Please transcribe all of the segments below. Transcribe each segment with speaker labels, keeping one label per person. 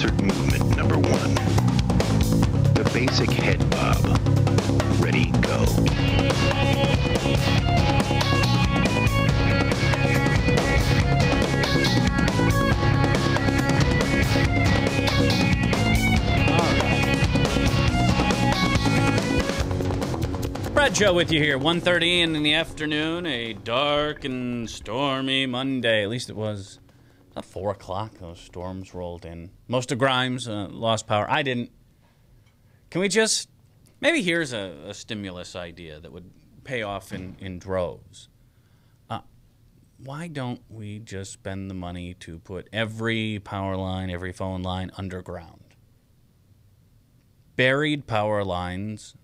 Speaker 1: Concert movement number 1. The basic head bob. Ready, go.
Speaker 2: Bradshaw with you here, 1:30 in the afternoon, a dark and stormy Monday. At least it was about 4 o'clock. Those storms rolled in. Most of Grimes lost power. I didn't. Can we just... Maybe here's a stimulus idea that would pay off in droves. Why don't we just spend the money to put every power line, every phone line underground? Buried power lines...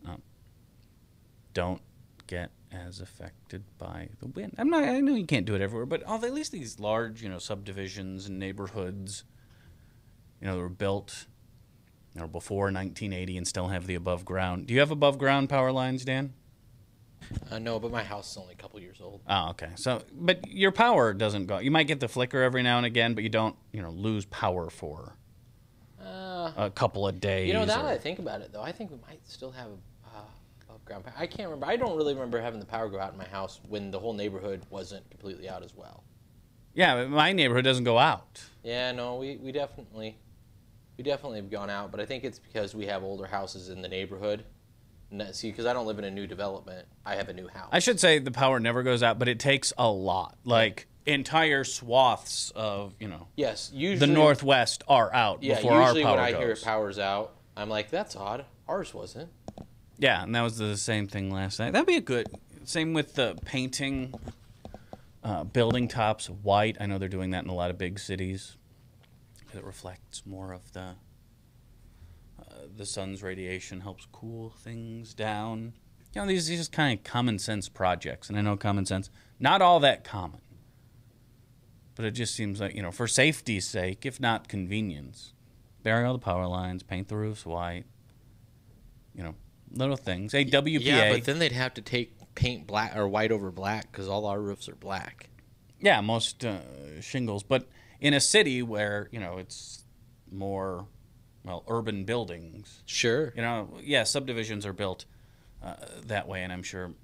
Speaker 2: don't get as affected by the wind. I know you can't do it everywhere, but at least these large, subdivisions and neighborhoods, that were built, before 1980 and still have the above ground. Do you have above ground power lines, Dan?
Speaker 3: No, but my house is only a couple years old.
Speaker 2: Oh, okay. So, but your power doesn't go. You might get the flicker every now and again, but you don't, lose power for a couple of days.
Speaker 3: Now that I think about it, though, I think we might still have ground power. I can't remember. I don't really remember having the power go out in my house when the whole neighborhood wasn't completely out as well. Yeah,
Speaker 2: but my neighborhood doesn't go out.
Speaker 3: Yeah, no, we definitely have gone out, but I think it's because we have older houses in the neighborhood. See, because I don't live in a new development, I have a new house.
Speaker 2: I should say the power never goes out, but it takes a lot. Like entire swaths of
Speaker 3: yes, usually
Speaker 2: the Northwest are out before our power goes.
Speaker 3: Usually when I hear power's out, I'm like, that's odd. Ours wasn't.
Speaker 2: Yeah, and that was the same thing last night. That'd be a good... Same with the painting building tops white. I know they're doing that in a lot of big cities. It reflects more of the sun's radiation, helps cool things down. These are just kind of common sense projects. And I know common sense, not all that common. But it just seems like, for safety's sake, if not convenience, bury all the power lines, paint the roofs white, little things. A WPA.
Speaker 3: Yeah, but then they'd have to paint black or white over black because all our roofs are black.
Speaker 2: Yeah, most shingles. But in a city where, it's more, urban buildings.
Speaker 3: Sure.
Speaker 2: Subdivisions are built that way, and I'm sure...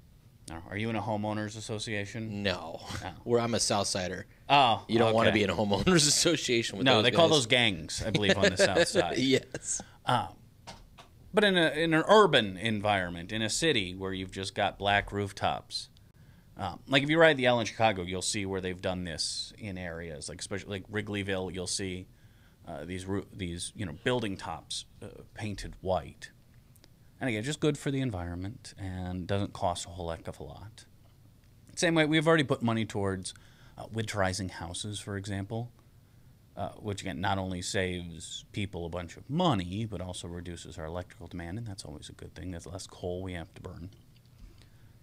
Speaker 2: Are you in a homeowners association?
Speaker 3: No. I'm a Southsider.
Speaker 2: Oh,
Speaker 3: you don't want to be in a homeowners association with those
Speaker 2: they
Speaker 3: guys.
Speaker 2: call those gangs, I believe, on the South Side.
Speaker 3: Yes.
Speaker 2: But in an urban environment, in a city where you've just got black rooftops, like if you ride the L in Chicago, you'll see where they've done this in areas, like especially like Wrigleyville. You'll see these building tops painted white, and again, just good for the environment and doesn't cost a whole heck of a lot. Same way, we've already put money towards winterizing houses, for example. Which, again, not only saves people a bunch of money, but also reduces our electrical demand, and that's always a good thing. There's less coal we have to burn.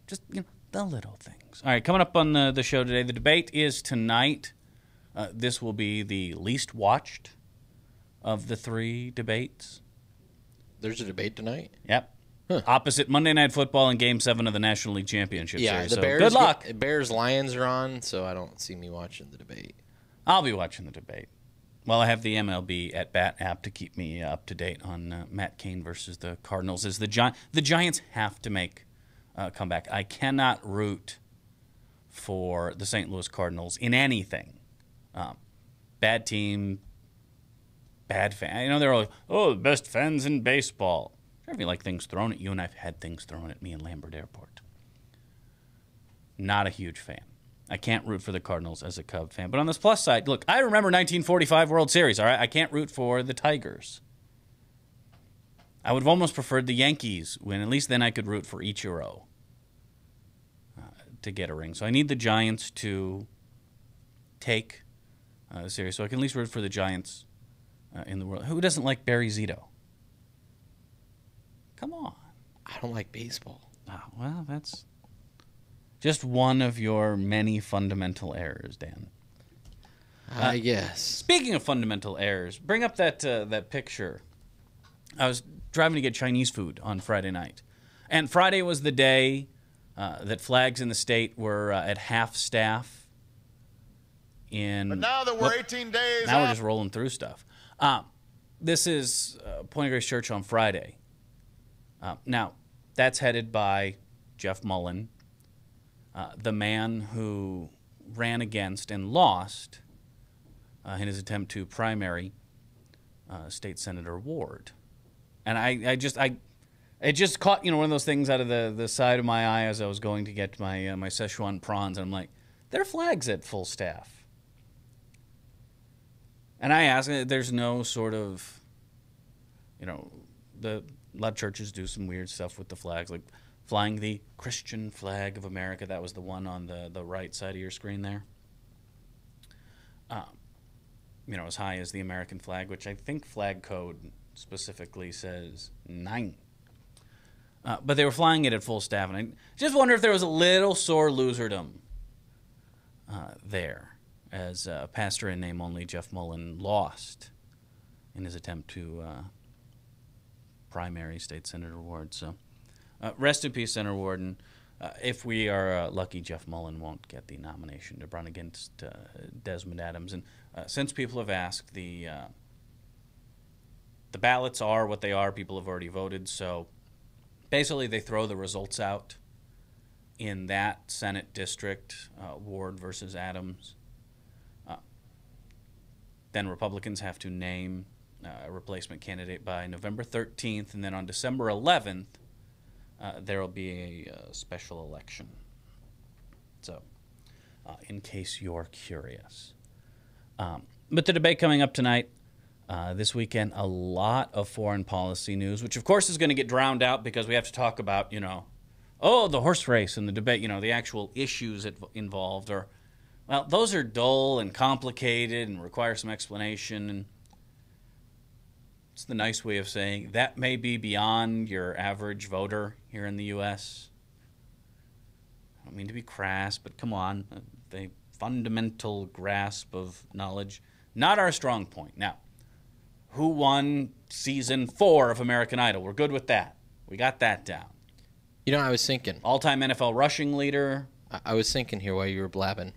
Speaker 2: Just, the little things. All right, coming up on the show today, the debate is tonight. This will be the least watched of the 3 debates.
Speaker 3: There's a debate tonight?
Speaker 2: Yep. Huh. Opposite Monday Night Football and Game 7 of the National League Championship Series.
Speaker 3: The Bears,
Speaker 2: good luck.
Speaker 3: Bears-Lions are on, so I don't see me watching the debate.
Speaker 2: I'll be watching the debate. Well, I have the MLB at Bat app to keep me up to date on Matt Cain versus the Cardinals. The Giants have to make a comeback. I cannot root for the St. Louis Cardinals in anything. Bad team, bad fan. They're all, the best fans in baseball. Sure, if you like things thrown at you, and I've had things thrown at me in Lambert Airport. Not a huge fan. I can't root for the Cardinals as a Cub fan. But on this plus side, look, I remember 1945 World Series, all right? I can't root for the Tigers. I would have almost preferred the Yankees win. At least then I could root for Ichiro to get a ring. So I need the Giants to take the series so I can at least root for the Giants in the world. Who doesn't like Barry Zito? Come on.
Speaker 3: I don't like baseball.
Speaker 2: Oh, well, that's... just one of your many fundamental errors, Dan.
Speaker 3: I guess.
Speaker 2: Speaking of fundamental errors, bring up that picture. I was driving to get Chinese food on Friday night. And Friday was the day that flags in the state were at half staff. But
Speaker 4: now that we're 18 days
Speaker 2: now we're just rolling through stuff. this is Point of Grace Church on Friday. Now, that's headed by Jeff Mullen, the man who ran against and lost in his attempt to primary State Senator Ward. And it just caught, one of those things out of the side of my eye as I was going to get my my Szechuan prawns, and I'm like, their flag's at full staff. And I asked, there's no sort of, a lot of churches do some weird stuff with the flags, like flying the Christian flag of America. That was the one on the right side of your screen there. As high as the American flag, which I think flag code specifically says 9. But they were flying it at full staff, and I just wonder if there was a little sore loserdom there, as a pastor in name only Jeff Mullen lost in his attempt to primary State Senator Ward. So rest in peace, Senator Ward. And if we are lucky, Jeff Mullen won't get the nomination to run against Desmond Adams. And since people have asked, the ballots are what they are. People have already voted. So basically they throw the results out in that Senate district, Ward versus Adams. Then Republicans have to name a replacement candidate by November 13th, and then on December 11th, there will be a special election. So, in case you're curious. But the debate coming up tonight, this weekend, a lot of foreign policy news, which of course is going to get drowned out because we have to talk about, the horse race and the debate, the actual issues involved are, well, those are dull and complicated and require some explanation. And it's the nice way of saying that may be beyond your average voter here in the U.S. I don't mean to be crass, but come on. The fundamental grasp of knowledge, not our strong point. Now, who won season 4 of American Idol? We're good with that. We got that down.
Speaker 3: I was thinking.
Speaker 2: All-time NFL rushing leader.
Speaker 3: I was thinking here while you were blabbing.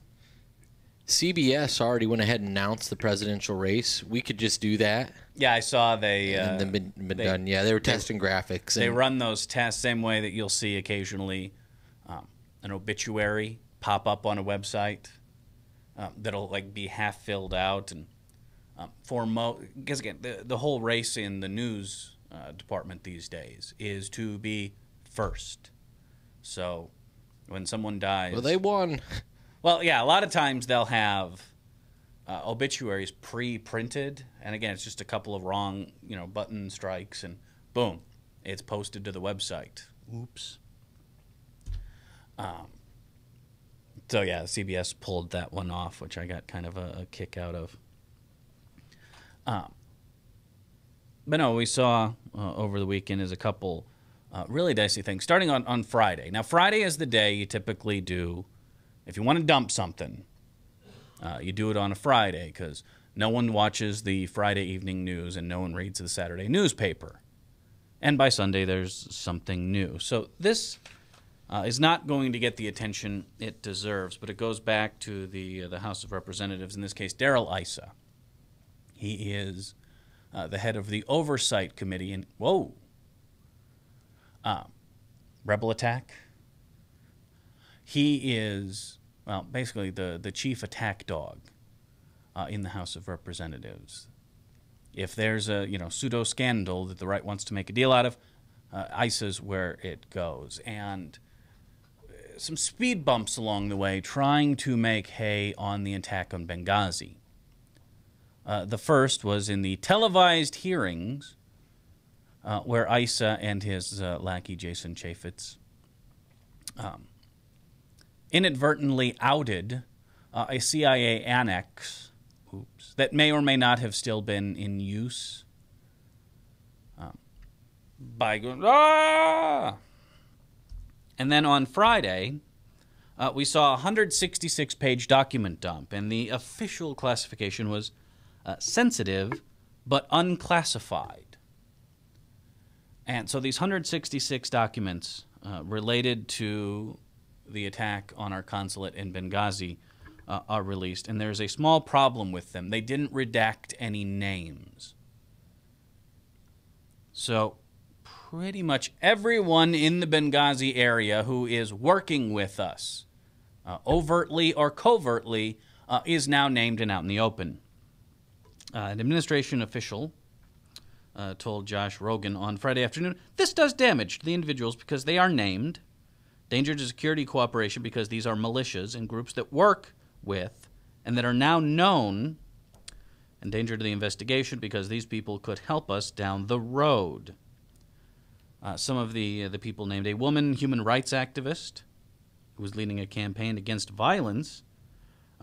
Speaker 3: CBS already went ahead and announced the presidential race. We could just do that.
Speaker 2: Yeah, I saw they...
Speaker 3: and then been done. Yeah, they were testing graphics.
Speaker 2: They run those tests same way that you'll see occasionally an obituary pop up on a website that'll be half filled out. And because again, the whole race in the news department these days is to be first. So when someone dies...
Speaker 3: Well, they won.
Speaker 2: Well, yeah, a lot of times they'll have obituaries pre-printed, and again, it's just a couple of wrong, button strikes, and boom, it's posted to the website. Oops. So yeah, CBS pulled that one off, which I got kind of a kick out of. But no, we saw over the weekend is a couple really dicey things, starting on Friday. Now, Friday is the day you typically do, if you want to dump something, you do it on a Friday because no one watches the Friday evening news and no one reads the Saturday newspaper. And by Sunday, there's something new. So this is not going to get the attention it deserves, but it goes back to the House of Representatives, in this case, Darrell Issa. He is the head of the Oversight Committee. And rebel attack. He is, well, basically the chief attack dog in the House of Representatives. If there's a pseudo scandal that the right wants to make a deal out of, Issa's where it goes. And some speed bumps along the way, trying to make hay on the attack on Benghazi. The first was in the televised hearings where Issa and his lackey Jason Chaffetz inadvertently outed a CIA annex that may or may not have still been in use by going, ah! And then on Friday, we saw a 166-page document dump, and the official classification was sensitive but unclassified. And so these 166 documents related to the attack on our consulate in Benghazi are released, and there's a small problem with them. They didn't redact any names. So pretty much everyone in the Benghazi area who is working with us, overtly or covertly, is now named and out in the open. An administration official told Josh Rogan on Friday afternoon, "This does damage to the individuals because they are named. Danger to security cooperation because these are militias and groups that work with and that are now known. And danger to the investigation because these people could help us down the road." Some of the people named: a woman human rights activist who was leading a campaign against violence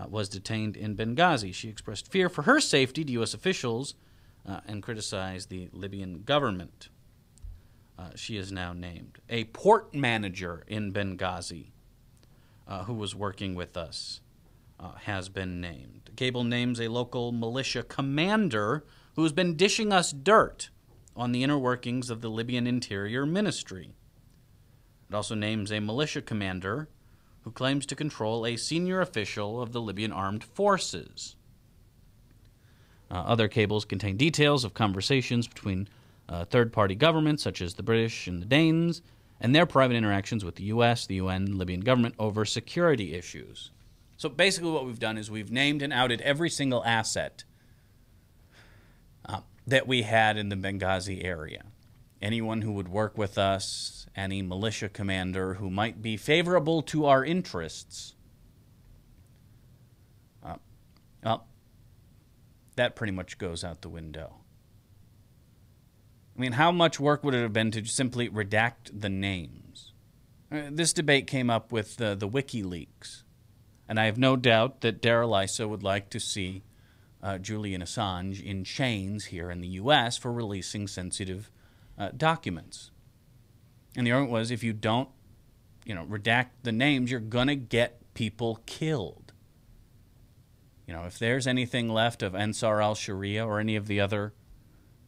Speaker 2: was detained in Benghazi. She expressed fear for her safety to U.S. officials and criticized the Libyan government. She is now named. A port manager in Benghazi who was working with us has been named. Cable names a local militia commander who has been dishing us dirt on the inner workings of the Libyan Interior Ministry. It also names a militia commander who claims to control a senior official of the Libyan Armed Forces. Other cables contain details of conversations between third-party governments, such as the British and the Danes, and their private interactions with the U.S., the UN, and Libyan government over security issues. So basically what we've done is we've named and outed every single asset that we had in the Benghazi area. Anyone who would work with us, any militia commander who might be favorable to our interests. Well, that pretty much goes out the window. I mean, how much work would it have been to simply redact the names? This debate came up with the WikiLeaks. And I have no doubt that Darrell Issa would like to see Julian Assange in chains here in the U.S. for releasing sensitive documents. And the argument was, if you don't, redact the names, you're going to get people killed. If there's anything left of Ansar al-Sharia or any of the other,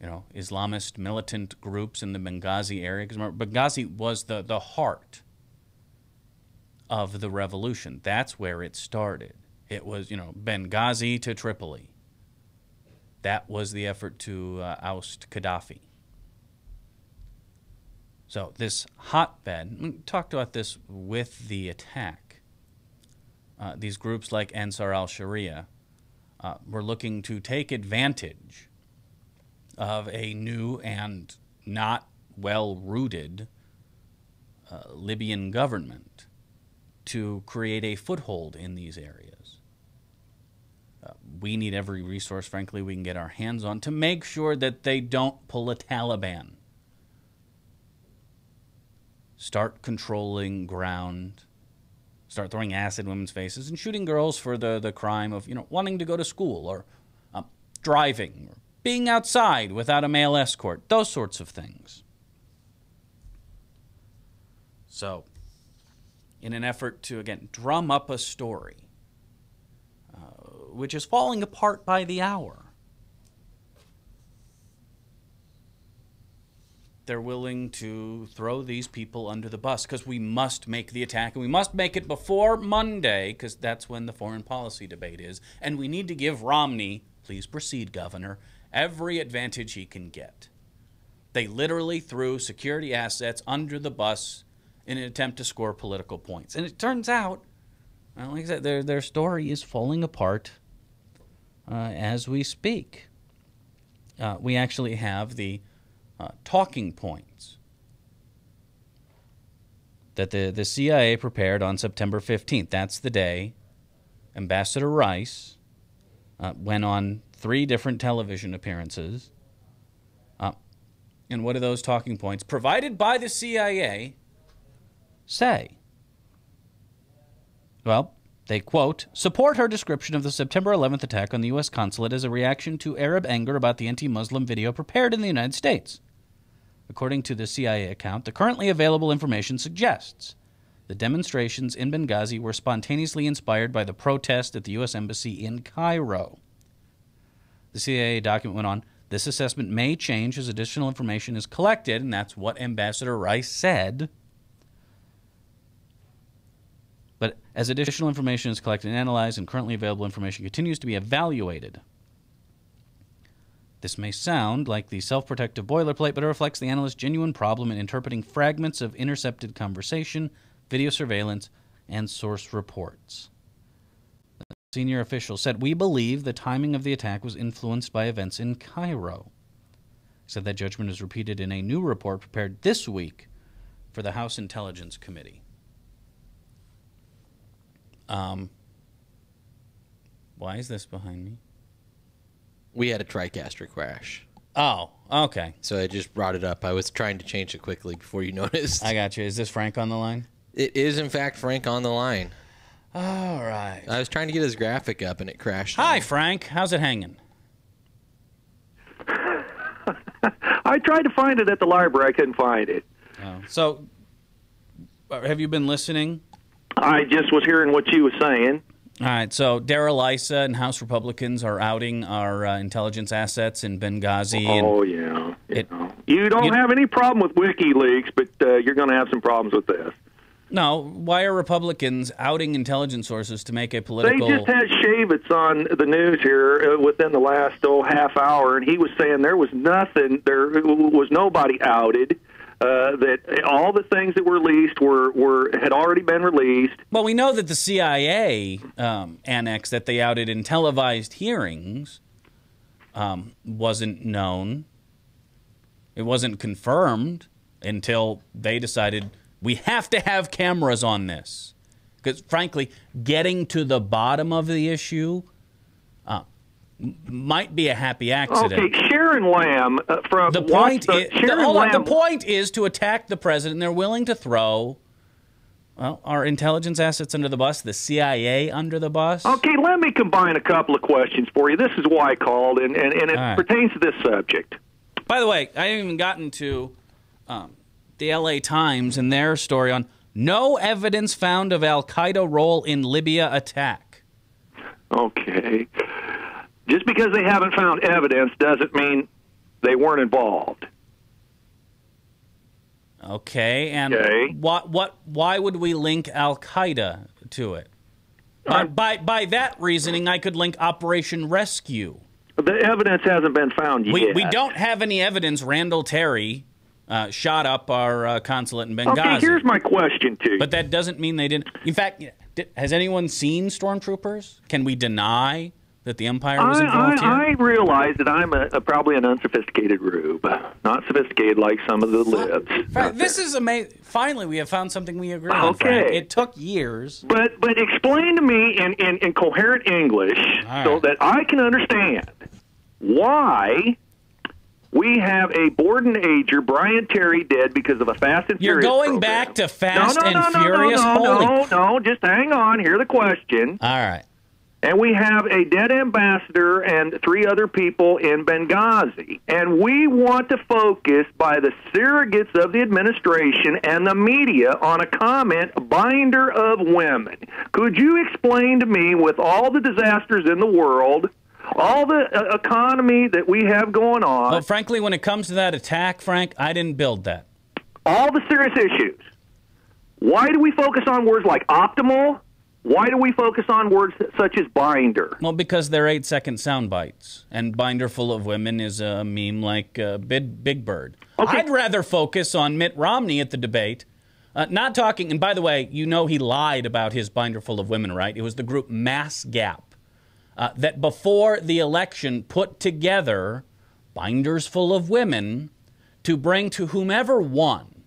Speaker 2: Islamist militant groups in the Benghazi area, because Benghazi was the heart of the revolution. That's where it started. It was, Benghazi to Tripoli. That was the effort to oust Gaddafi. So this hotbed, we talked about this with the attack. These groups like Ansar al-Sharia were looking to take advantage of a new and not well-rooted Libyan government to create a foothold in these areas. We need every resource, frankly, we can get our hands on to make sure that they don't pull a Taliban. Start controlling ground, start throwing acid in women's faces, and shooting girls for the crime of wanting to go to school or driving or being outside without a male escort, those sorts of things. So, in an effort to, again, drum up a story, which is falling apart by the hour, they're willing to throw these people under the bus because we must make the attack, and we must make it before Monday because that's when the foreign policy debate is, and we need to give Romney, please proceed, Governor, every advantage he can get. They literally threw security assets under the bus in an attempt to score political points. And it turns out, well, like I said, their story is falling apart as we speak. We actually have the talking points that the CIA prepared on September 15th. That's the day Ambassador Rice went on 3 different television appearances. And what do those talking points, provided by the CIA, say? Well, they, quote, support her description of the September 11th attack on the U.S. consulate as a reaction to Arab anger about the anti-Muslim video prepared in the United States. According to the CIA account, the currently available information suggests the demonstrations in Benghazi were spontaneously inspired by the protest at the U.S. Embassy in Cairo. The CIA document went on, this assessment may change as additional information is collected, and that's what Ambassador Rice said. But as additional information is collected and analyzed and currently available information continues to be evaluated, This may sound like the self-protective boilerplate, but it reflects the analyst's genuine problem in interpreting fragments of intercepted conversation, video surveillance, and source reports. The senior official said, "We believe the timing of the attack was influenced by events in Cairo." He said that judgment is repeated in a new report prepared this week for the House Intelligence Committee. Why is this behind me?
Speaker 3: We had a TriCaster crash.
Speaker 2: Oh, okay.
Speaker 3: So I just brought it up. I was trying to change it quickly before you noticed.
Speaker 2: I got you. Is this Frank on the line?
Speaker 3: It is, in fact, Frank on the line.
Speaker 2: All right.
Speaker 3: I was trying to get his graphic up, and it crashed.
Speaker 2: Hi, Frank. How's it hanging?
Speaker 4: I tried to find it at the library. I couldn't find it.
Speaker 2: Oh. So, have you been listening?
Speaker 4: I just was hearing what you were saying.
Speaker 2: All right. So, Darrell Issa and House Republicans are outing our intelligence assets in Benghazi.
Speaker 4: Oh, yeah. You don't have any problem with WikiLeaks, but you're going to have some problems with this.
Speaker 2: No. Why are Republicans outing intelligence sources to make a political...
Speaker 4: They just had Shavitz on the news here within the last half hour, and he was saying there was nothing, there was nobody outed. That all the things that were released had already been released.
Speaker 2: Well, we know that the CIA annex that they outed in televised hearings wasn't known. It wasn't confirmed until they decided we have to have cameras on this. Because, frankly, getting to the bottom of the issue might be a happy accident.
Speaker 4: Okay, Sharon Lamb from
Speaker 2: the point is to attack the president. They're willing to throw our intelligence assets under the bus, the CIA under the bus.
Speaker 4: Okay, let me combine a couple of questions for you. This is why I called, and it pertains to this subject.
Speaker 2: By the way, I haven't even gotten to the L.A. Times and their story on no evidence found of al-Qaeda role in Libya attack.
Speaker 4: Okay. Just because they haven't found evidence doesn't mean they weren't involved.
Speaker 2: Okay, and why would we link al-Qaeda to it? By that reasoning, I could link Operation Rescue.
Speaker 4: The evidence hasn't been found yet.
Speaker 2: We don't have any evidence Randall Terry shot up our consulate in Benghazi.
Speaker 4: Okay, here's my question to you.
Speaker 2: But that doesn't mean they didn't. In fact, has anyone seen stormtroopers? Can we deny that the Empire was involved here?
Speaker 4: I realize that I'm probably an unsophisticated rube, not sophisticated like some of the libs.
Speaker 2: This is amazing. Finally, we have found something we agree on, Frank. It took years.
Speaker 4: But explain to me in coherent English so that I can understand why we have a Borden-ager, Brian Terry, dead because of a Fast and Furious
Speaker 2: You're going
Speaker 4: program.
Speaker 2: Back to Fast and Furious?
Speaker 4: No, just hang on. Hear the question.
Speaker 2: All right.
Speaker 4: And we have a dead ambassador and 3 other people in Benghazi. And we want to focus by the surrogates of the administration and the media on a comment, binder of women. Could you explain to me, with all the disasters in the world, all the economy that we have going on...
Speaker 2: Well, frankly, when it comes to that attack, Frank, I didn't build that.
Speaker 4: All the serious issues. Why do we focus on words like optimal? Why do we focus on words such as binder?
Speaker 2: Well, because they're 8-second sound bites, and binder full of women is a meme like Big Bird. Okay. I'd rather focus on Mitt Romney at the debate, not talking, and by the way, you know he lied about his binder full of women, right? It was the group Mass Gap that before the election put together binders full of women to bring to whomever won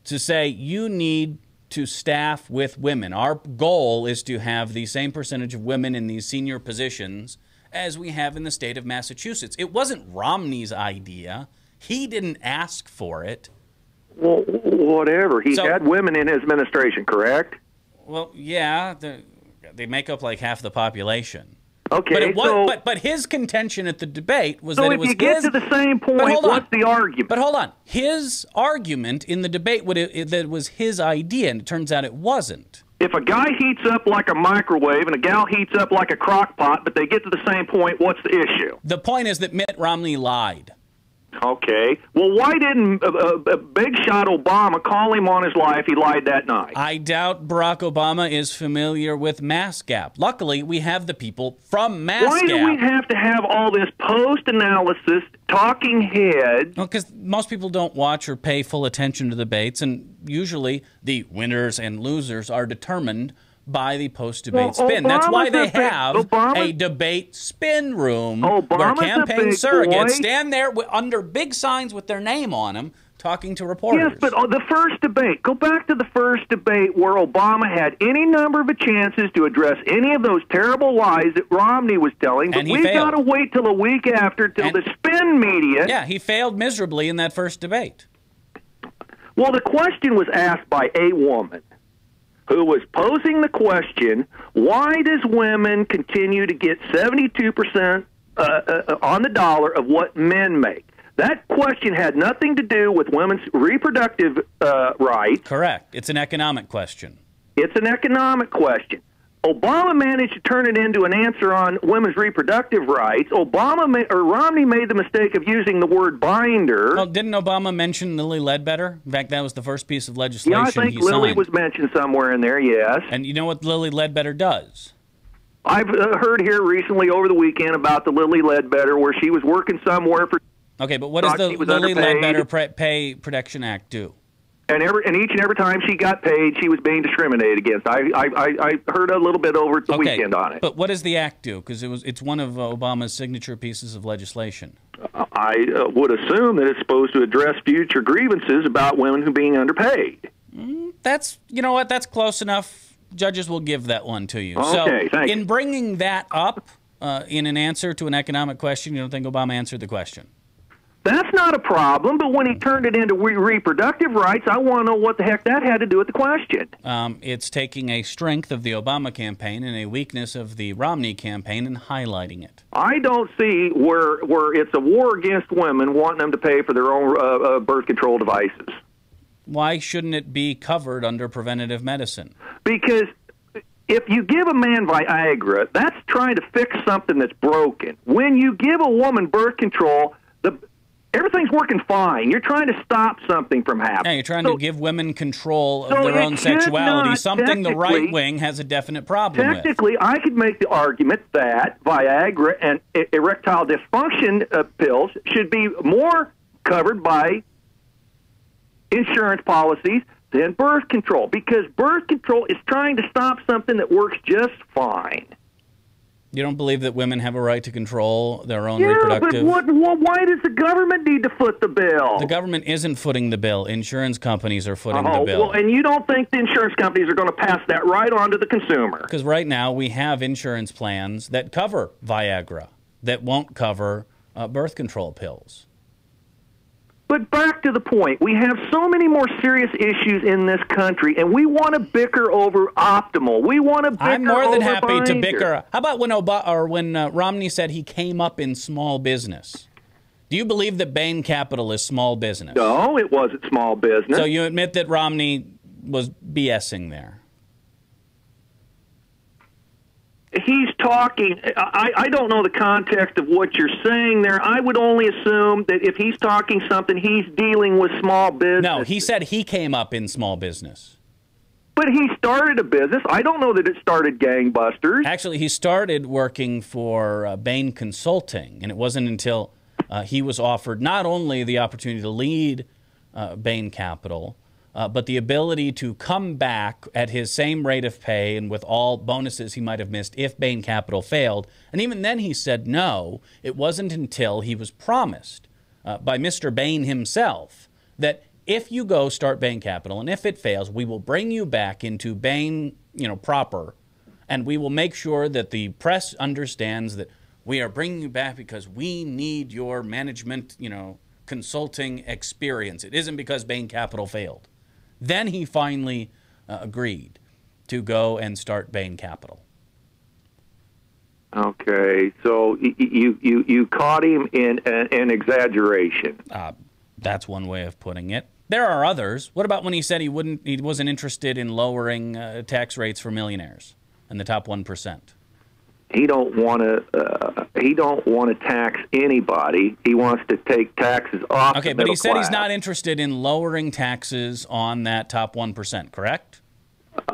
Speaker 2: to say, you need to staff with women. Our goal is to have the same percentage of women in these senior positions as we have in the state of Massachusetts. It wasn't Romney's idea. He didn't ask for it.
Speaker 4: Well, whatever. He had women in his administration,
Speaker 2: correct? Well, yeah. They make up like half the population.
Speaker 4: Okay,
Speaker 2: but his contention at the debate was that it was his...
Speaker 4: So if you get to the same point, what's the argument?
Speaker 2: But hold on. His argument in the debate that it was his idea, and it turns out it wasn't.
Speaker 4: If a guy heats up like a microwave and a gal heats up like a crock pot, but they get to the same point, what's the issue?
Speaker 2: The point is that Mitt Romney lied.
Speaker 4: Okay. Well, why didn't big shot Obama call him on his life? He lied that night.
Speaker 2: I doubt Barack Obama is familiar with Mass Gap. Luckily, we have the people from Mass
Speaker 4: Why
Speaker 2: Gap.
Speaker 4: do we have to have all this post-analysis, talking heads?
Speaker 2: Well, because most people don't watch or pay full attention to debates, and usually the winners and losers are determined by the post-debate spin. That's why they have a debate spin room where campaign surrogates stand there under big signs with their name on them talking to reporters.
Speaker 4: Yes, but the first debate, go back to the first debate where Obama had any number of chances to address any of those terrible lies that Romney was telling, but we've got to wait till a week after, till the spin media.
Speaker 2: Yeah, he failed miserably in that first debate.
Speaker 4: Well, the question was asked by a woman who was posing the question, why does women continue to get 72% on the dollar of what men make? That question had nothing to do with women's reproductive rights.
Speaker 2: Correct. It's an economic question.
Speaker 4: It's an economic question. Obama managed to turn it into an answer on women's reproductive rights. Romney made the mistake of using the word binder.
Speaker 2: Well, didn't Obama mention Lilly Ledbetter? In fact, that was the first piece of legislation
Speaker 4: he signed. Yeah, I think Lilly was mentioned somewhere in there, yes.
Speaker 2: And you know what Lilly Ledbetter does?
Speaker 4: I've heard here recently over the weekend about the Lilly Ledbetter where she was working somewhere for...
Speaker 2: Okay, but what does the Lilly Ledbetter Pay Protection Act do?
Speaker 4: And each and every time she got paid, she was being discriminated against. I heard a little bit over the weekend on it.
Speaker 2: But what does the act do? Because it's one of Obama's signature pieces of legislation.
Speaker 4: I would assume that it's supposed to address future grievances about women who are being underpaid.
Speaker 2: That's, you know what, that's close enough. Judges will give that one to you.
Speaker 4: Okay,
Speaker 2: so in bringing that up in an answer to an economic question, you don't think Obama answered the question?
Speaker 4: That's not a problem, but when he turned it into reproductive rights, I want to know what the heck that had to do with the question.
Speaker 2: It's taking a strength of the Obama campaign and a weakness of the Romney campaign and highlighting it.
Speaker 4: I don't see where it's a war against women wanting them to pay for their own birth control devices.
Speaker 2: Why shouldn't it be covered under preventative medicine?
Speaker 4: Because if you give a man Viagra, that's trying to fix something that's broken. When you give a woman birth control, everything's working fine. You're trying to stop something from happening.
Speaker 2: Yeah, you're trying to give women control of their own sexuality, something the right wing has a definite problem with.
Speaker 4: Technically, I could make the argument that Viagra and erectile dysfunction pills should be more covered by insurance policies than birth control, because birth control is trying to stop something that works just fine.
Speaker 2: You don't believe that women have a right to control their own reproductive...
Speaker 4: but why does the government need to foot the bill?
Speaker 2: The government isn't footing the bill. Insurance companies are footing the bill.
Speaker 4: Well, and you don't think the insurance companies are going to pass that right on to the consumer?
Speaker 2: Because right now we have insurance plans that cover Viagra, that won't cover birth control pills.
Speaker 4: But back to the point, we have so many more serious issues in this country, and we want to bicker over optimal. We want to bicker over
Speaker 2: I'm more than happy
Speaker 4: binder.
Speaker 2: to bicker. How about when Romney said he came up in small business? Do you believe that Bain Capital is small business?
Speaker 4: No, it wasn't small business.
Speaker 2: So you admit that Romney was BSing there?
Speaker 4: He's talking, I don't know the context of what you're saying there. I would only assume that if he's talking something, he's dealing with small business.
Speaker 2: No, he said he came up in small business.
Speaker 4: But he started a business. I don't know that it started gangbusters.
Speaker 2: Actually, he started working for Bain Consulting, and it wasn't until he was offered not only the opportunity to lead Bain Capital, but the ability to come back at his same rate of pay and with all bonuses he might have missed if Bain Capital failed. And even then he said no. It wasn't until he was promised by Mr. Bain himself that if you go start Bain Capital and if it fails, we will bring you back into Bain, proper, and we will make sure that the press understands that we are bringing you back because we need your management, consulting experience. It isn't because Bain Capital failed. Then he finally agreed to go and start Bain Capital.
Speaker 4: Okay, so you caught him in an exaggeration.
Speaker 2: That's one way of putting it. There are others. What about when he said he wasn't interested in lowering tax rates for millionaires and the top 1%?
Speaker 4: he don't want to tax anybody. He wants to take taxes off.
Speaker 2: Okay,
Speaker 4: the
Speaker 2: but he
Speaker 4: middle
Speaker 2: said he's
Speaker 4: class.
Speaker 2: not interested in lowering taxes on that top 1%, correct?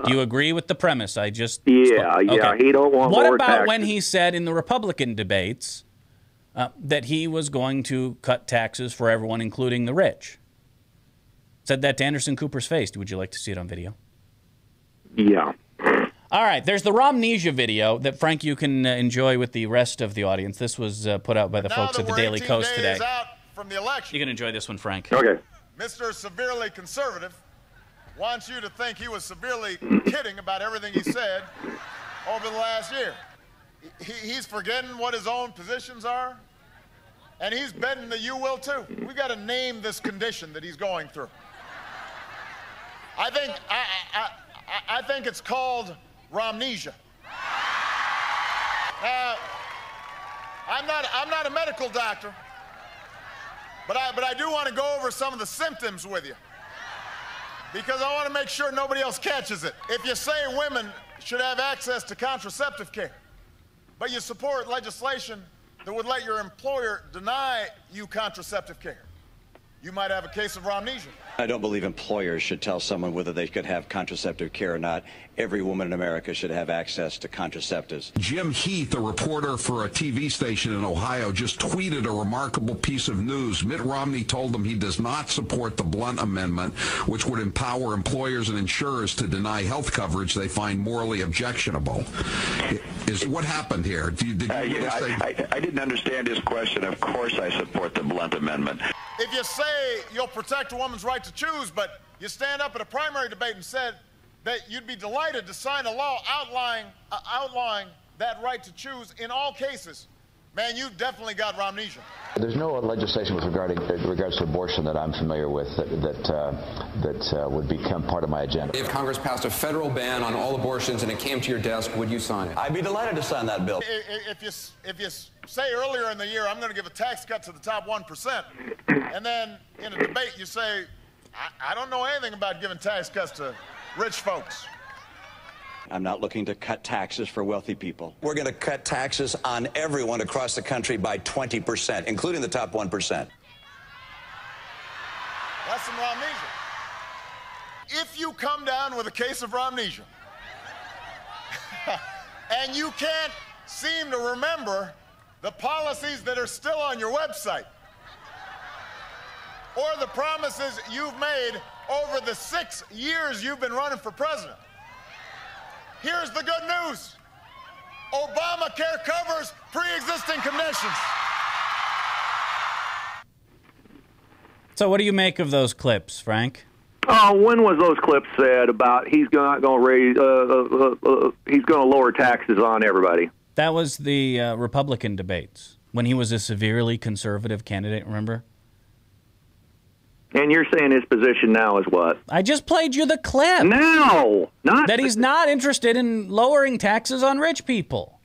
Speaker 2: Do you agree with the premise I just
Speaker 4: Yeah,
Speaker 2: spoke?
Speaker 4: yeah.
Speaker 2: Okay.
Speaker 4: He don't want
Speaker 2: What
Speaker 4: lower
Speaker 2: about
Speaker 4: taxes.
Speaker 2: when he said in the Republican debates that he was going to cut taxes for everyone, including the rich? Said that to Anderson Cooper's face. Would you like to see it on video?
Speaker 4: Yeah.
Speaker 2: All right, there's the Romnesia video that, Frank, you can enjoy with the rest of the audience. This was put out by the folks at the Daily Coast today.
Speaker 5: Out from the election,
Speaker 2: You can enjoy this one, Frank.
Speaker 4: Okay.
Speaker 5: Mr. Severely Conservative wants you to think he was severely kidding about everything he said over the last year. He's forgetting what his own positions are, and he's betting that you will too. We've got to name this condition that he's going through. I think it's called Romnesia. I'm not a medical doctor, but I do want to go over some of the symptoms with you, because I want to make sure nobody else catches it. If you say women should have access to contraceptive care, but you support legislation that would let your employer deny you contraceptive care, you might have a case of Romnesia.
Speaker 6: I don't believe employers should tell someone whether they could have contraceptive care or not. Every woman in America should have access to contraceptives.
Speaker 7: Jim Heath, a reporter for a TV station in Ohio, just tweeted a remarkable piece of news. Mitt Romney told them he does not support the Blunt Amendment, which would empower employers and insurers to deny health coverage they find morally objectionable. What happened here?
Speaker 8: I didn't understand his question. Of course I support the Blunt Amendment.
Speaker 5: If you say you'll protect a woman's right to choose, but you stand up at a primary debate and said that you'd be delighted to sign a law outlawing that right to choose in all cases, man, you've definitely got Romnesia.
Speaker 9: There's no legislation with regards to abortion that I'm familiar with that would become part of my agenda.
Speaker 10: If Congress passed a federal ban on all abortions and it came to your desk, would you sign it?
Speaker 6: I'd be delighted to sign that bill.
Speaker 5: If you say earlier in the year, I'm going to give a tax cut to the top 1%, and then in a debate you say, I don't know anything about giving tax cuts to rich folks.
Speaker 6: I'm not looking to cut taxes for wealthy people. We're going to cut taxes on everyone across the country by 20%, including the top 1%.
Speaker 5: That's some Romnesia. If you come down with a case of Romnesia and you can't seem to remember the policies that are still on your website or the promises you've made over the 6 years you've been running for president, here's the good news. Obamacare covers pre-existing conditions.
Speaker 4: So what do you make of those clips, Frank?
Speaker 2: Oh, when was those clips said about he's not going to raise, he's going to lower taxes on everybody? That was the Republican debates when he was a severely conservative candidate, remember?
Speaker 4: And you're saying his position now is what?
Speaker 2: I just played you the clip.
Speaker 4: No, not
Speaker 2: that he's not interested in lowering taxes on rich people.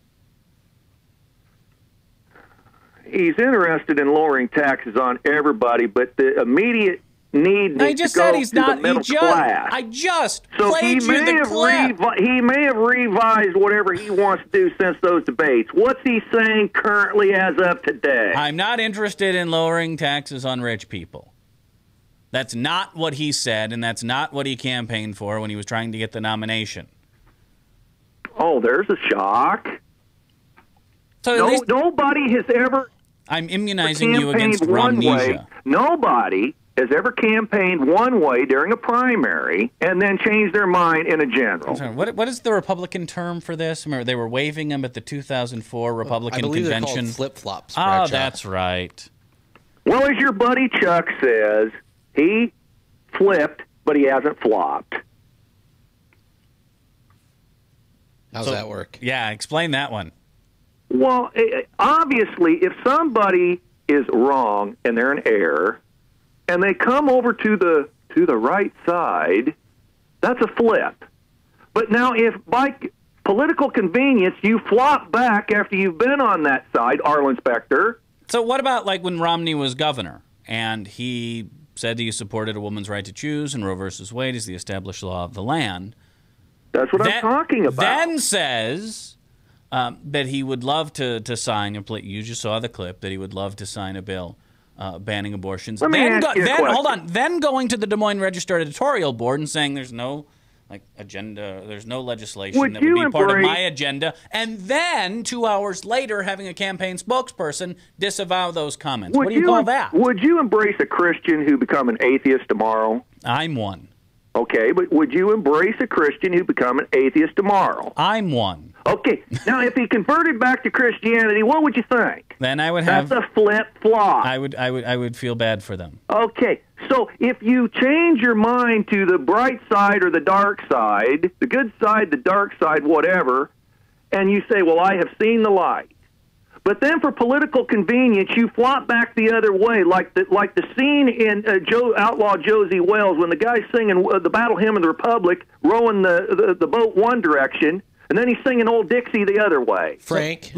Speaker 4: He's interested in lowering taxes on everybody, but the immediate need
Speaker 2: I
Speaker 4: to
Speaker 2: just
Speaker 4: go
Speaker 2: said he's
Speaker 4: to
Speaker 2: not.
Speaker 4: the middle
Speaker 2: He
Speaker 4: class.
Speaker 2: I just
Speaker 4: So
Speaker 2: played you the clip.
Speaker 4: He may have revised whatever he wants to do since those debates. What's he saying currently as of today?
Speaker 2: I'm not interested in lowering taxes on rich people. That's not what he said, and that's not what he campaigned for when he was trying to get the nomination.
Speaker 4: Oh, there's a shock.
Speaker 2: So
Speaker 4: nobody has ever.
Speaker 2: I'm immunizing you against Romnesia.
Speaker 4: Nobody has ever campaigned one way during a primary and then changed their mind in a general.
Speaker 2: Sorry, what is the Republican term for this? Remember, they were waving them at the 2004 Republican
Speaker 3: I believe
Speaker 2: convention.
Speaker 3: They're called flip-flops.
Speaker 2: Oh, that's right.
Speaker 4: Well, as your buddy Chuck says, he flipped, but he hasn't flopped.
Speaker 3: How's that work?
Speaker 2: Yeah, explain that one.
Speaker 4: Well, obviously, if somebody is wrong and they're in error, and they come over to the right side, that's a flip. But now, if by political convenience you flop back after you've been on that side, Arlen Specter.
Speaker 2: So what about like when Romney was governor and he said he supported a woman's right to choose and Roe versus Wade is the established law of the land?
Speaker 4: That's what I'm talking about.
Speaker 2: Then says that he would love to sign a bill. You just saw the clip that he would love to sign a bill banning abortions. Then hold on. Then going to the Des Moines Register editorial board and saying there's no agenda, there's no legislation that would be part of my agenda, and then 2 hours later having a campaign spokesperson disavow those comments. What do you call that?
Speaker 4: Would you embrace a Christian who become an atheist tomorrow?
Speaker 2: I'm one.
Speaker 4: Okay, but would you embrace a Christian who become an atheist tomorrow?
Speaker 2: I'm one.
Speaker 4: Okay, now if he converted back to Christianity, what would you think?
Speaker 2: Then I would have.
Speaker 4: That's a flip-flop.
Speaker 2: I would feel bad for them.
Speaker 4: Okay, so if you change your mind to the bright side or the dark side, the good side, the dark side, whatever, and you say, well, I have seen the light. But then for political convenience, you flop back the other way, like the scene in Outlaw Josie Wells when the guy's singing the Battle Hymn of the Republic, rowing the boat one direction, and then he's singing Old Dixie the other way.
Speaker 3: Frank,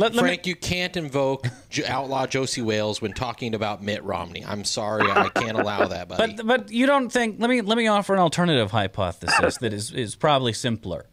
Speaker 3: you can't invoke Outlaw Josie Wales when talking about Mitt Romney. I'm sorry, I can't allow that, buddy.
Speaker 2: But you don't think? Let me offer an alternative hypothesis that is probably simpler.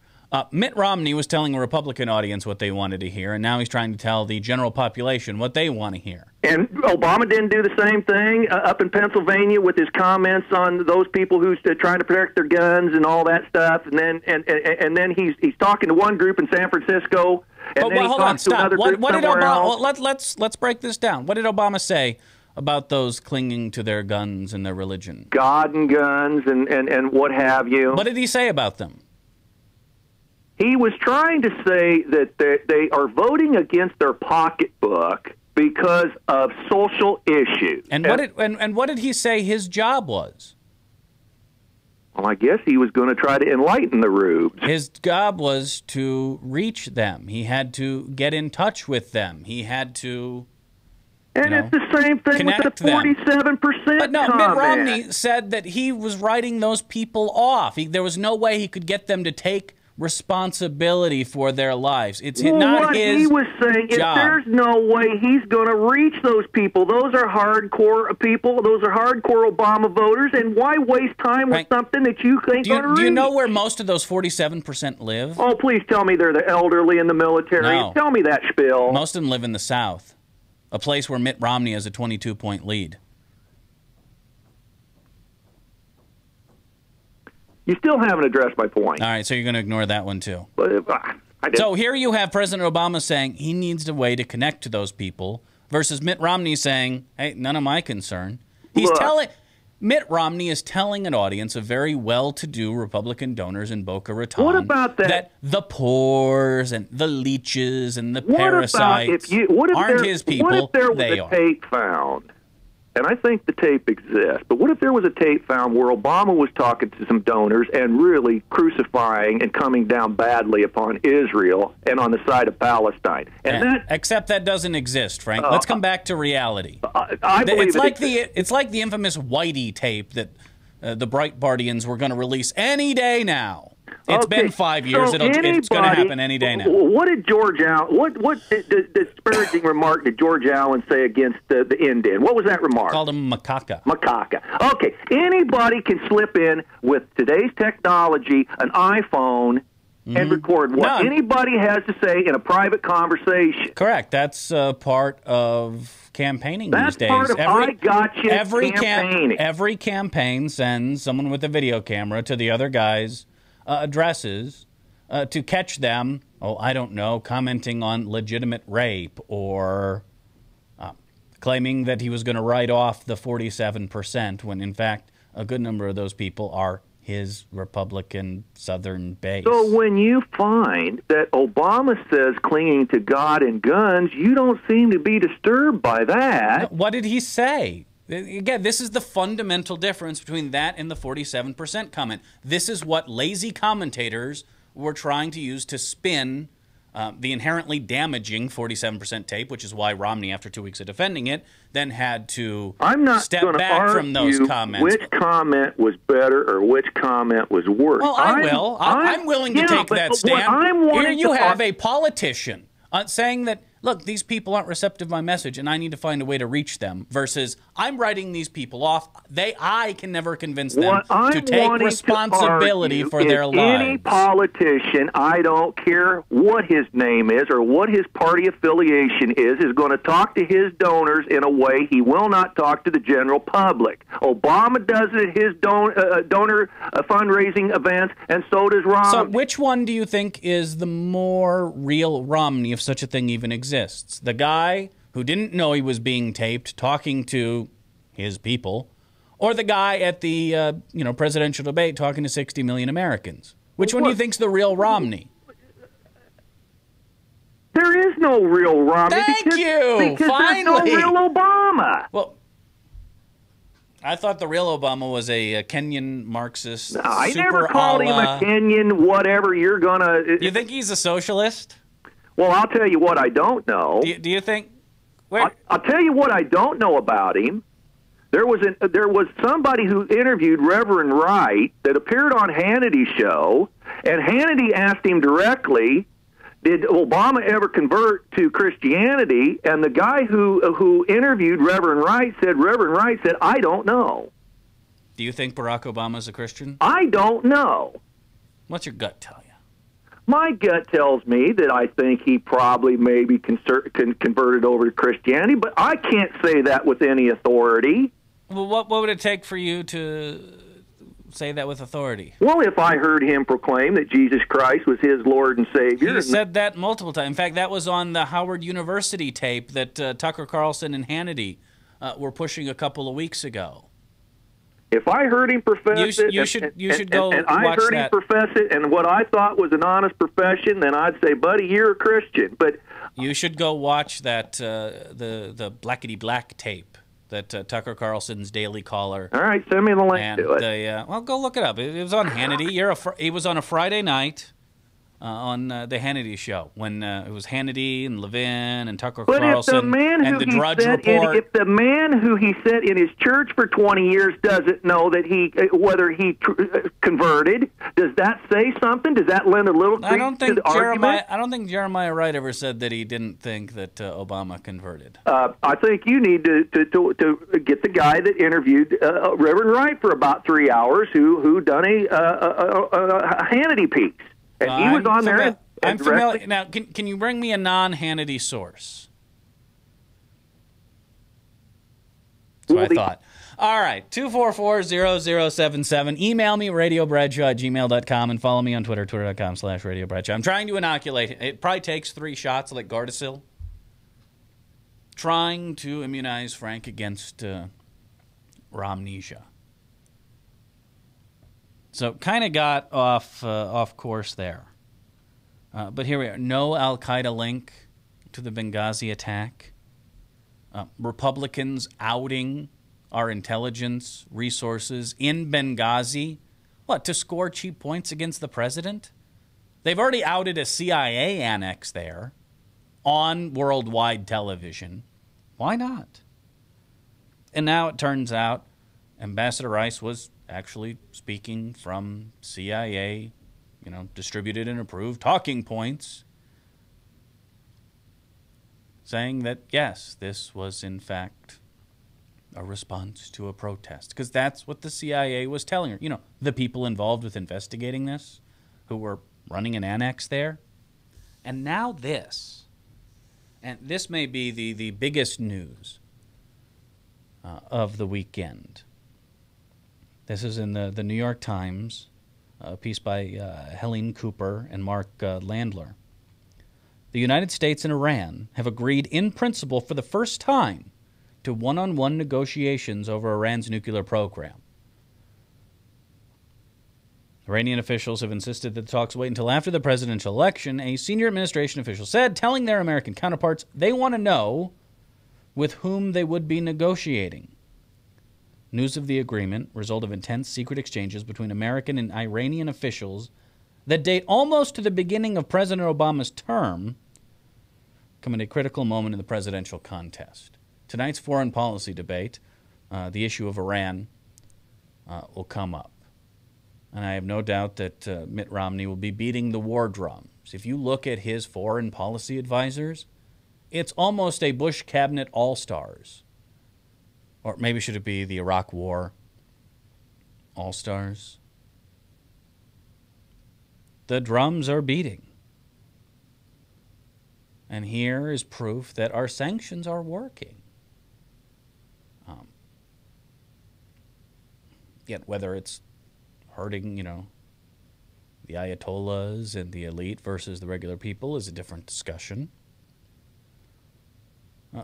Speaker 2: Mitt Romney was telling a Republican audience what they wanted to hear, and now he's trying to tell the general population what they want to hear.
Speaker 4: And Obama didn't do the same thing up in Pennsylvania with his comments on those people who's trying to protect their guns and all that stuff. And then he's talking to one group in San Francisco, and then he talks to another group somewhere else.
Speaker 2: Well, let's break this down. What did Obama say about those clinging to their guns and their religion?
Speaker 4: God and guns and what have you.
Speaker 2: What did he say about them?
Speaker 4: He was trying to say that they are voting against their pocketbook because of social issues.
Speaker 2: And what did he say his job was?
Speaker 4: Well, I guess he was going to try to enlighten the rubes.
Speaker 2: His job was to reach them. He had to get in touch with them. He had to...
Speaker 4: And it's the same thing with the 47%.
Speaker 2: But no,
Speaker 4: comment.
Speaker 2: Mitt Romney said that he was writing those people off. There was no way he could get them to take responsibility for their lives. It's not his
Speaker 4: he was saying is there's no way he's going to reach those people. Those are hardcore people. Those are hardcore Obama voters. And why waste time with something that you think going to reach?
Speaker 2: Do you know where most of those 47% live?
Speaker 4: Oh, please tell me they're the elderly in the military.
Speaker 2: No.
Speaker 4: Tell me that spiel.
Speaker 2: Most of them live in the South, a place where Mitt Romney has a 22-point lead.
Speaker 4: You still haven't addressed my point.
Speaker 2: All right, so you're going to ignore that one too.
Speaker 4: I
Speaker 2: So here you have President Obama saying he needs a way to connect to those people versus Mitt Romney saying, hey, none of my concern. Mitt Romney is telling an audience of very well-to-do Republican donors in Boca Raton
Speaker 4: what about that
Speaker 2: the pores and the leeches and the parasites aren't his people.
Speaker 4: What if there was a tape found? And I think the tape exists. But what if there was a tape found where Obama was talking to some donors and really crucifying and coming down badly upon Israel and on the side of Palestine?
Speaker 2: Except that doesn't exist, Frank. Let's come back to reality. It's like the infamous Whitey tape that the Breitbartians were going to release any day now. It's been 5 years.
Speaker 4: So
Speaker 2: it's going to happen any day now.
Speaker 4: What did George Allen? What disparaging remark did George Allen say against the Indian? What was that remark?
Speaker 2: Called him macaca.
Speaker 4: Macaca. Okay. Anybody can slip in with today's technology, an iPhone, and record what anybody has to say in a private conversation.
Speaker 2: Correct. That's part of campaigning
Speaker 4: these
Speaker 2: days.
Speaker 4: Part of campaigning.
Speaker 2: Every campaign sends someone with a video camera to the other guy's addresses to catch them, I don't know, commenting on legitimate rape or claiming that he was going to write off the 47% when, in fact, a good number of those people are his Republican Southern base.
Speaker 4: So when you find that Obama says clinging to God and guns, you don't seem to be disturbed by that.
Speaker 2: What did he say? Again, this is the fundamental difference between that and the 47% comment. This is what lazy commentators were trying to use to spin the inherently damaging 47% tape, which is why Romney, after 2 weeks of defending it, then had to step back from those comments.
Speaker 4: Which comment was better or which comment was worse.
Speaker 2: Well, I'm willing to take that stand. Here you have a politician saying that look, these people aren't receptive to my message, and I need to find a way to reach them, versus I'm writing these people off. I can never convince them to take responsibility for their lives.
Speaker 4: Any politician, I don't care what his name is or what his party affiliation is going to talk to his donors in a way he will not talk to the general public. Obama does it at his donor fundraising events, and so does Romney.
Speaker 2: So which one do you think is the more real Romney, if such a thing even exists? The guy who didn't know he was being taped talking to his people, or the guy at the presidential debate talking to 60 million Americans? Which one do you think's the real Romney?
Speaker 4: There is no real Romney.
Speaker 2: Because
Speaker 4: there's no real Obama.
Speaker 2: Well, I thought the real Obama was a Kenyan Marxist.
Speaker 4: No, I never called him a Kenyan whatever you're going to...
Speaker 2: You think he's a socialist?
Speaker 4: Well, I'll tell you what I don't know.
Speaker 2: Do you think...
Speaker 4: I'll tell you what I don't know about him. There was somebody who interviewed Reverend Wright that appeared on Hannity's show, and Hannity asked him directly, did Obama ever convert to Christianity? And the guy who interviewed Reverend Wright said, I don't know.
Speaker 2: Do you think Barack Obama's a Christian?
Speaker 4: I don't know.
Speaker 2: What's your gut tell you?
Speaker 4: My gut tells me that I think he probably maybe converted over to Christianity, but I can't say that with any authority.
Speaker 2: Well, what would it take for you to say that with authority?
Speaker 4: Well, if I heard him proclaim that Jesus Christ was his Lord and Savior.
Speaker 2: He said that multiple times. In fact, that was on the Howard University tape that Tucker Carlson and Hannity were pushing a couple of weeks ago.
Speaker 4: If I heard him profess it,
Speaker 2: you should go
Speaker 4: and I
Speaker 2: watch
Speaker 4: heard
Speaker 2: that.
Speaker 4: him profess it, and what I thought was an honest profession, then I'd say, buddy, you're a Christian. But
Speaker 2: you should go watch that the Blackety Black tape that Tucker Carlson's Daily Caller.
Speaker 4: All right, send me the link to it.
Speaker 2: Well, go look it up. It was on Hannity. He was on a Friday night on the Hannity show when it was Hannity and Levin and Tucker Carlson and the Drudge Report.
Speaker 4: If the man who he sat in his church for 20 years doesn't know that whether he converted, does that say something? Does that lend a little credence to the argument?
Speaker 2: I don't think Jeremiah Wright ever said that he didn't think that Obama converted.
Speaker 4: I think you need to get the guy that interviewed Reverend Wright for about 3 hours who done a Hannity piece. And he was on there.
Speaker 2: I'm familiar. Now, can you bring me a non-Hannity source? That's what I thought. All right, 244-0077. Email me, radiobradshaw@gmail.com, and follow me on Twitter, twitter.com/radiobradshaw. I'm trying to inoculate. It probably takes 3 shots like Gardasil. Trying to immunize Frank against Romnesia. So kind of got off course there. But here we are. No Al-Qaeda link to the Benghazi attack. Republicans outing our intelligence resources in Benghazi. What, to score cheap points against the president? They've already outed a CIA annex there on worldwide television. Why not? And now it turns out Ambassador Rice was actually speaking from CIA, distributed and approved talking points, saying that, yes, this was in fact a response to a protest. Because that's what the CIA was telling her. The people involved with investigating this, who were running an annex there. And now this. And this may be the biggest news of the weekend. This is in the New York Times, a piece by Helene Cooper and Mark Landler. The United States and Iran have agreed in principle for the first time to one-on-one negotiations over Iran's nuclear program. Iranian officials have insisted that the talks wait until after the presidential election, a senior administration official said, telling their American counterparts they want to know with whom they would be negotiating. News of the agreement, result of intense secret exchanges between American and Iranian officials that date almost to the beginning of President Obama's term, come at a critical moment in the presidential contest. Tonight's foreign policy debate, the issue of Iran, will come up. And I have no doubt that Mitt Romney will be beating the war drums. If you look at his foreign policy advisors, It's almost a Bush cabinet all-stars. Or maybe should it be the Iraq War all-stars? The drums are beating. And here is proof that our sanctions are working. Yet whether it's hurting, the Ayatollahs and the elite versus the regular people is a different discussion.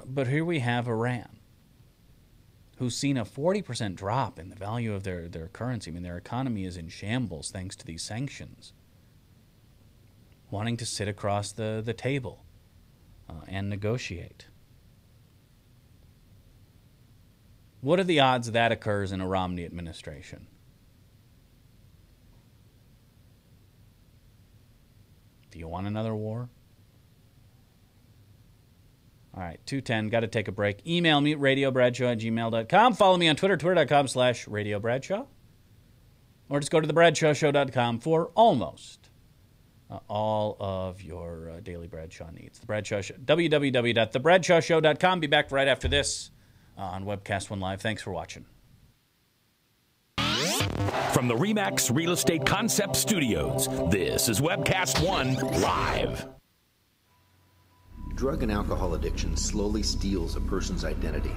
Speaker 2: But here we have Iran, who's seen a 40% drop in the value of their currency. I mean, their economy is in shambles thanks to these sanctions. Wanting to sit across the table and negotiate. What are the odds that occurs in a Romney administration? Do you want another war? All right, 2:10, got to take a break. Email me, radiobradshaw@gmail.com. Follow me on Twitter, twitter.com/radiobradshaw. Or just go to thebradshawshow.com for almost all of your daily Bradshaw needs. The Bradshaw Show, www.thebradshawshow.com. Be back right after this on Webcast One Live. Thanks for watching.
Speaker 11: From the RE/MAX Real Estate Concept Studios, this is Webcast One Live.
Speaker 12: Drug and alcohol addiction slowly steals a person's identity,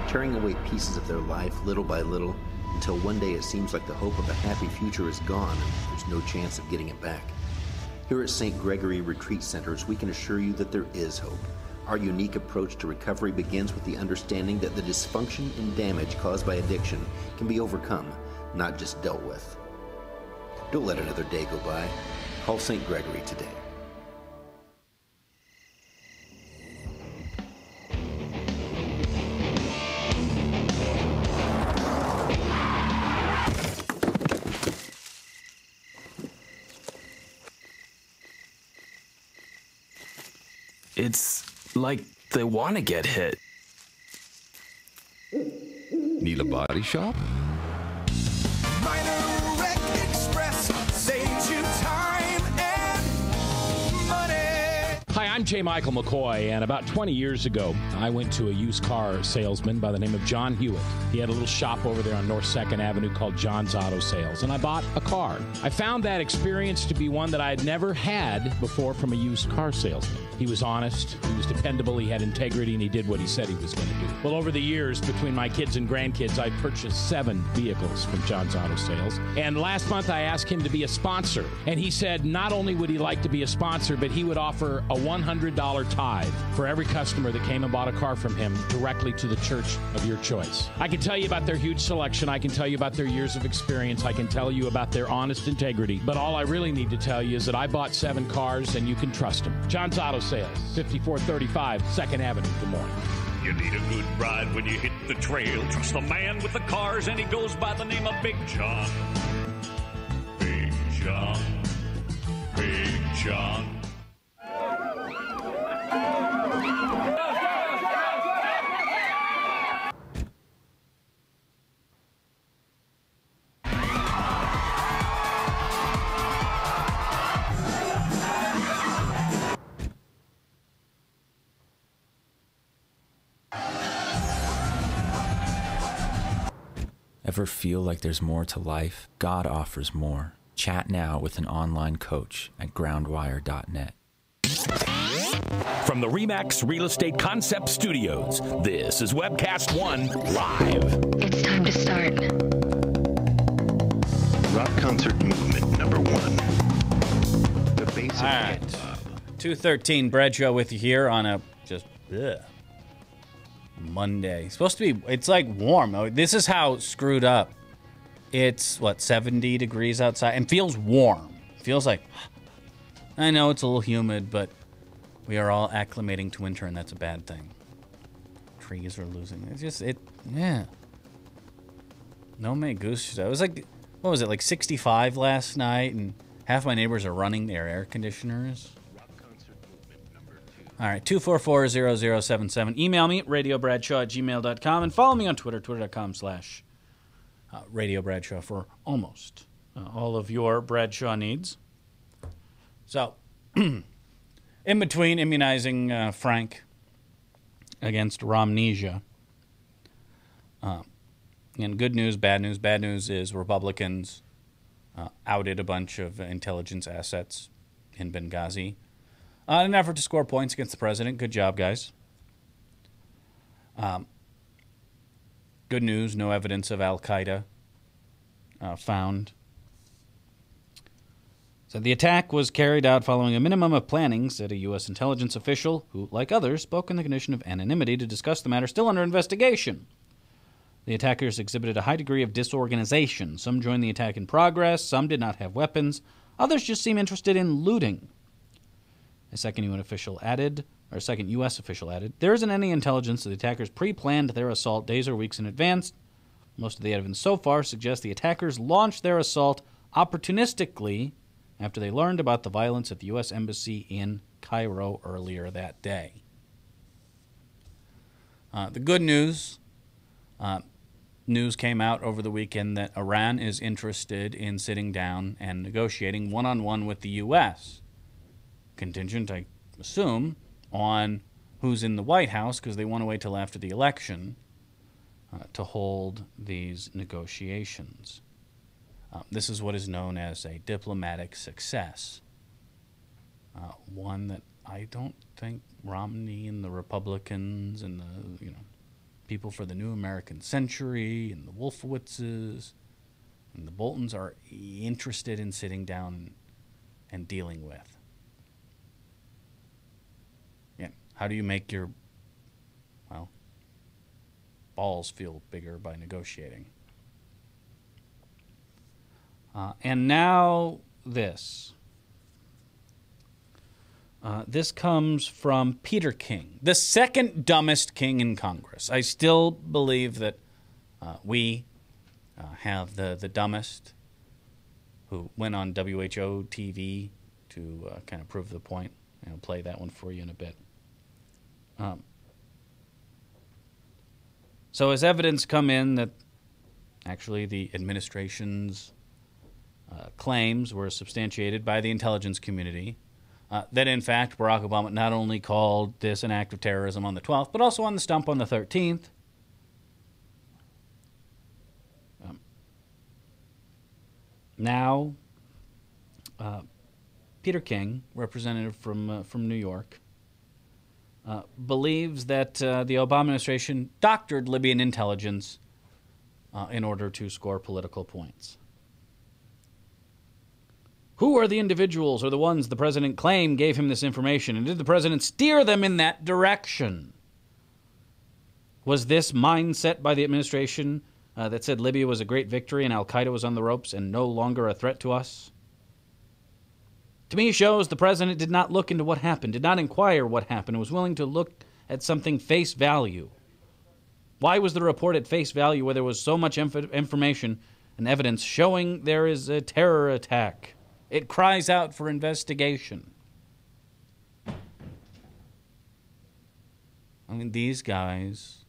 Speaker 12: tearing away pieces of their life little by little until one day it seems like the hope of a happy future is gone and there's no chance of getting it back. Here at St. Gregory Retreat Centers, we can assure you that there is hope. Our unique approach to recovery begins with the understanding that the dysfunction and damage caused by addiction can be overcome, not just dealt with. Don't let another day go by. Call St. Gregory today.
Speaker 13: It's like they want to get hit.
Speaker 7: Need a body shop?
Speaker 14: Minor Wreck Express saves you time and money.
Speaker 15: Hi, I'm J. Michael McCoy, and about 20 years ago, I went to a used car salesman by the name of John Hewitt. He had a little shop over there on North 2nd Avenue called John's Auto Sales, and I bought a car. I found that experience to be one that I had never had before from a used car salesman. He was honest, he was dependable, he had integrity, and he did what he said he was going to do. Well, over the years, between my kids and grandkids, I purchased 7 vehicles from John's Auto Sales. And last month, I asked him to be a sponsor. And he said not only would he like to be a sponsor, but he would offer a $100 tithe for every customer that came and bought a car from him directly to the church of your choice. I can tell you about their huge selection. I can tell you about their years of experience. I can tell you about their honest integrity. But all I really need to tell you is that I bought 7 cars, and you can trust them. John's Auto Sales, 5435 2nd Avenue, Des Moines.
Speaker 11: You need a good ride when you hit the trail. Trust the man with the cars, and he goes by the name of Big John. Big John. Big John.
Speaker 16: Ever feel like there's more to life? God offers more. Chat now with an online coach at groundwire.net.
Speaker 11: From the RE/MAX Real Estate Concept Studios, this is Webcast One Live.
Speaker 17: It's time to start.
Speaker 1: Rock concert movement number 1. The basic.
Speaker 2: All right. 2:13, Bradshaw with you here on a just Monday. It's supposed to be, it's like warm. This is how screwed up. It's, 70 degrees outside and feels warm. Feels like, I know it's a little humid, but we are all acclimating to winter, and that's a bad thing. Trees are losing. It's just, No me gusta. It was like, what was it, like 65 last night, and half my neighbors are running their air conditioners. All right, 244-0077. Email me, radiobradshaw@gmail.com, and follow me on Twitter, twitter.com/Radio Bradshaw for almost all of your Bradshaw needs. So, in between immunizing Frank against Romnesia. And good news, bad news. Bad news is Republicans outed a bunch of intelligence assets in Benghazi in an effort to score points against the president. Good job, guys. Good news, no evidence of Al-Qaeda found. So the attack was carried out following a minimum of planning, said a U.S. intelligence official who, like others, spoke in the condition of anonymity to discuss the matter still under investigation. The attackers exhibited a high degree of disorganization. Some joined the attack in progress, some did not have weapons, others just seemed interested in looting. A second U.S. official added, there isn't any intelligence that the attackers pre-planned their assault days or weeks in advance. Most of the evidence so far suggests the attackers launched their assault opportunistically after they learned about the violence at the U.S. Embassy in Cairo earlier that day. The good news, news came out over the weekend that Iran is interested in sitting down and negotiating one-on-one with the U.S., contingent, I assume, on who's in the White House, because they want to wait till after the election to hold these negotiations. This is what is known as a diplomatic success, one that I don't think Romney and the Republicans and the people for the New American Century and the Wolfowitzes and the Boltons are interested in sitting down and dealing with. Yeah, how do you make your balls feel bigger by negotiating? And now this. This comes from Peter King, the second dumbest king in Congress. I still believe that we have the dumbest who went on WHO TV to kind of prove the point. I'll play that one for you in a bit. So as evidence come in that actually the administration's claims were substantiated by the intelligence community, that in fact Barack Obama not only called this an act of terrorism on the 12th, but also on the stump on the 13th. Now, Peter King, representative from New York, believes that the Obama administration doctored Libyan intelligence in order to score political points. Who are the individuals or the ones the president claimed gave him this information, and did the president steer them in that direction? Was this mindset by the administration that said Libya was a great victory and Al-Qaeda was on the ropes and no longer a threat to us? To me, shows the president did not look into what happened, did not inquire what happened, and was willing to look at something face value. Why was the report at face value where there was so much information and evidence showing there is a terror attack? It cries out for investigation. I mean, these guys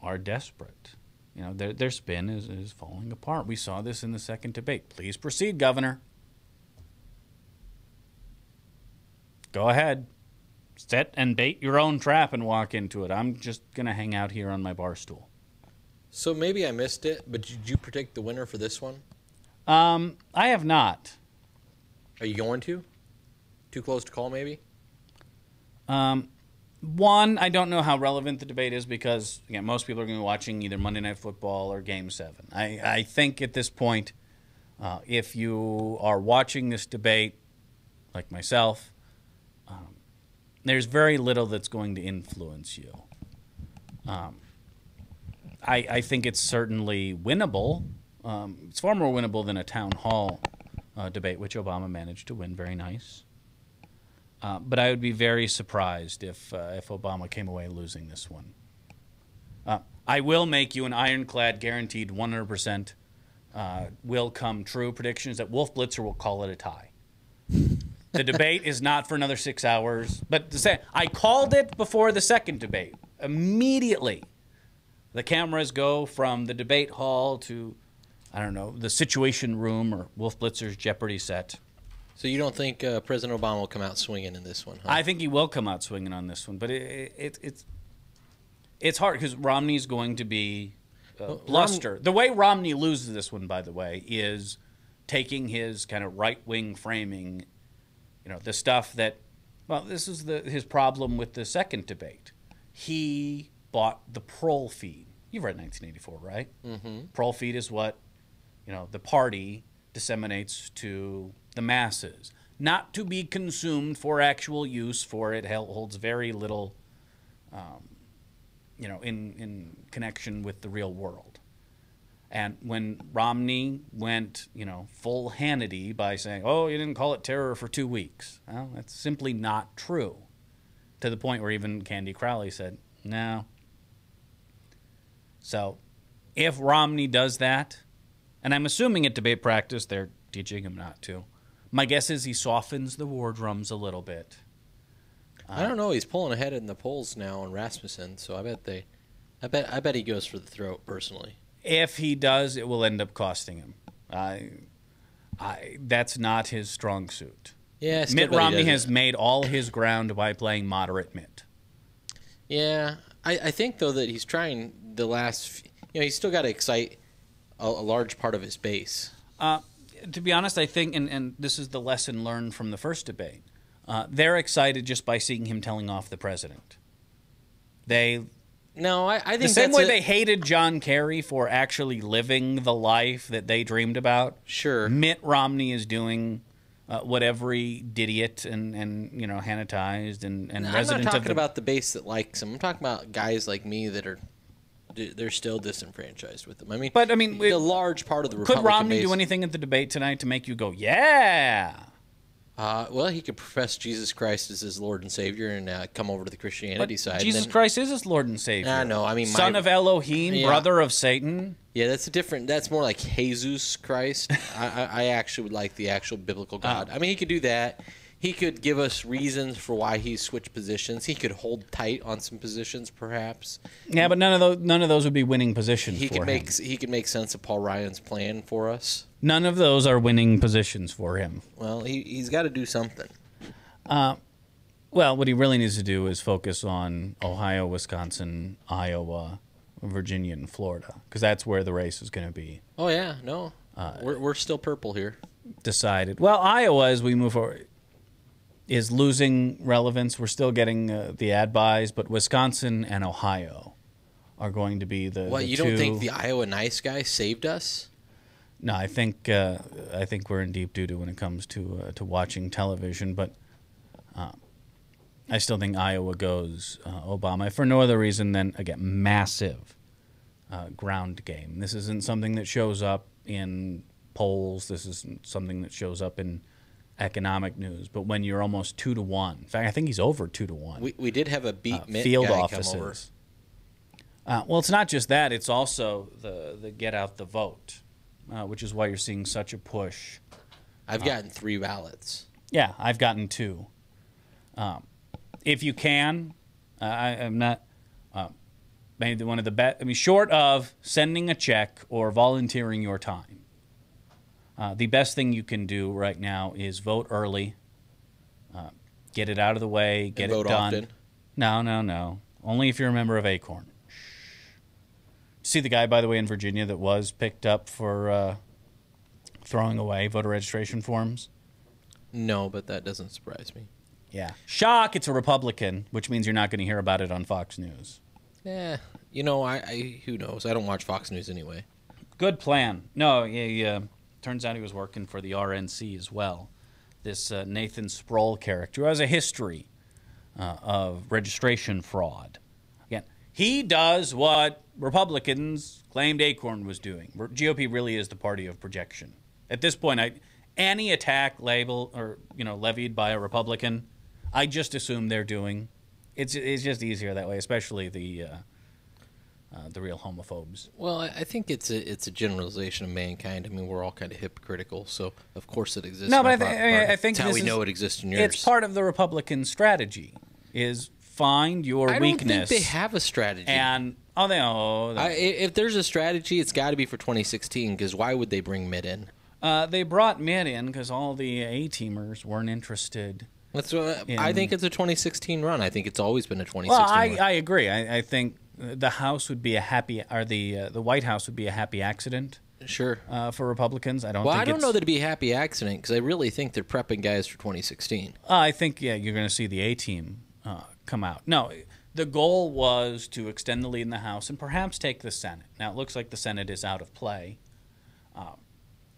Speaker 2: are desperate. You know, their spin is falling apart. We saw this in the second debate. Please proceed, Governor. Go ahead. Set and bait your own trap and walk into it. I'm just going to hang out here on my bar stool.
Speaker 3: So maybe I missed it, but did you predict the winner for this one?
Speaker 2: I have not.
Speaker 3: Are you going to? Too close to call, maybe?
Speaker 2: One, I don't know how relevant the debate is because, again, most people are going to be watching either Monday Night Football or Game 7. I think at this point, if you are watching this debate, like myself, there's very little that's going to influence you. I think it's certainly winnable. It's far more winnable than a town hall debate, which Obama managed to win. Very nice. But I would be very surprised if Obama came away losing this one. I will make you an ironclad, guaranteed 100% will come true predictions that Wolf Blitzer will call it a tie. The debate is not for another 6 hours. But to say, I called it before the second debate. Immediately, the cameras go from the debate hall to, I don't know, the Situation Room or Wolf Blitzer's Jeopardy set.
Speaker 3: So you don't think President Obama will come out swinging in this one? Huh?
Speaker 2: I think he will come out swinging on this one, but it's hard because Romney's going to be bluster. The way Romney loses this one, by the way, is taking his kind of right-wing framing, the stuff that, well, this is his problem with the second debate. He bought the Proll feed. You've read 1984, right?
Speaker 3: Mm-hmm.
Speaker 2: Proll feed is what, the party disseminates to the masses, not to be consumed for actual use, for it holds very little, in connection with the real world. And when Romney went, full Hannity by saying, oh, you didn't call it terror for 2 weeks. Well, that's simply not true. To the point where even Candy Crowley said, no. So if Romney does that, and I'm assuming at debate practice they're teaching him not to, my guess is he softens the war drums a little bit.
Speaker 3: I don't know. He's pulling ahead in the polls now on Rasmussen, so I bet he goes for the throat personally.
Speaker 2: If he does, it will end up costing him. That's not his strong suit.
Speaker 3: Yeah,
Speaker 2: Mitt Romney has made all his ground by playing moderate Mitt.
Speaker 3: Yeah, I think though that he's trying the last. He's still got to excite a large part of his base.
Speaker 2: To be honest, I think, and this is the lesson learned from the first debate, they're excited just by seeing him telling off the president. I think the same way they hated John Kerry for actually living the life that they dreamed about.
Speaker 3: Sure,
Speaker 2: Mitt Romney is doing what every idiot and Hannitized and
Speaker 3: I'm
Speaker 2: resident
Speaker 3: not
Speaker 2: of
Speaker 3: talking about the base that likes him. I'm talking about guys like me that they're still disenfranchised with him. The large part of the Republican
Speaker 2: could Romney
Speaker 3: base,
Speaker 2: do anything at the debate tonight to make you go, yeah?
Speaker 3: Well, he could profess Jesus Christ as his Lord and Savior and come over to the Christianity side.
Speaker 2: Jesus Christ is his Lord and Savior.
Speaker 3: I know.
Speaker 2: Son of Elohim, brother of Satan.
Speaker 3: Yeah, that's more like Jesus Christ. I actually would like the actual biblical God. He could do that. He could give us reasons for why he switched positions. He could hold tight on some positions, perhaps.
Speaker 2: Yeah, but none of those would be winning positions.
Speaker 3: He could make sense of Paul Ryan's plan for us.
Speaker 2: None of those are winning positions for him.
Speaker 3: Well, he's got to do something.
Speaker 2: Well, what he really needs to do is focus on Ohio, Wisconsin, Iowa, Virginia, and Florida, because that's where the race is going to be.
Speaker 3: Oh yeah, no, we're still purple here.
Speaker 2: Decided. Well, Iowa, as we move forward, is losing relevance. We're still getting the ad buys, but Wisconsin and Ohio are going to be the
Speaker 3: What, you
Speaker 2: two.
Speaker 3: don't think the Iowa nice guy saved us?
Speaker 2: No, I think we're in deep doo-doo when it comes to watching television, but I still think Iowa goes Obama for no other reason than, again, massive ground game. This isn't something that shows up in polls. This isn't something that shows up in economic news. But when you're almost 2-1, in fact, I think he's over 2-1.
Speaker 3: We did have a beat Mitt
Speaker 2: field
Speaker 3: guy
Speaker 2: offices.
Speaker 3: come over.
Speaker 2: Well, it's not just that; it's also the get out the vote, which is why you're seeing such a push.
Speaker 3: I've gotten 3 ballots.
Speaker 2: Yeah, I've gotten 2. If you can, I'm not. Maybe one of the best. Short of sending a check or volunteering your time, the best thing you can do right now is vote early. Get it out of the way. Get it done.
Speaker 3: Often.
Speaker 2: No. Only if you're a member of Acorn. See the guy, by the way, in Virginia that was picked up for throwing away voter registration forms?
Speaker 3: No, but that doesn't surprise me.
Speaker 2: Yeah. Shock, it's a Republican, which means you're not going to hear about it on Fox News.
Speaker 3: Yeah. Who knows? I don't watch Fox News anyway.
Speaker 2: Good plan. No, turns out he was working for the RNC as well. This Nathan Sproul character who has a history of registration fraud. Again, he does what Republicans claimed Acorn was doing. GOP really is the party of projection. At this point, any attack levied by a Republican, I just assume they're doing. It's just easier that way, especially the real homophobes.
Speaker 3: Well, I think it's a generalization of mankind. We're all kind of hypocritical, so of course it exists.
Speaker 2: No, but I think
Speaker 3: that's how we know it exists in yours.
Speaker 2: It's part of the Republican strategy is find your weakness.
Speaker 3: I don't think they have a strategy.
Speaker 2: And
Speaker 3: if there's a strategy, it's got to be for 2016. Because why would they bring Mitt in?
Speaker 2: They brought Mitt in because all the A-teamers weren't interested.
Speaker 3: That's what I think it's a 2016 run. I think it's always been a 2016
Speaker 2: well,
Speaker 3: run.
Speaker 2: I agree. I think the House would be a happy, or the White House would be a happy accident.
Speaker 3: Sure.
Speaker 2: For Republicans, I don't.
Speaker 3: Well,
Speaker 2: think
Speaker 3: I don't
Speaker 2: it's,
Speaker 3: know that it'd be a happy accident because I really think they're prepping guys for 2016.
Speaker 2: I think you're going to see the A-team come out. No, the goal was to extend the lead in the House and perhaps take the Senate. Now it looks like the Senate is out of play,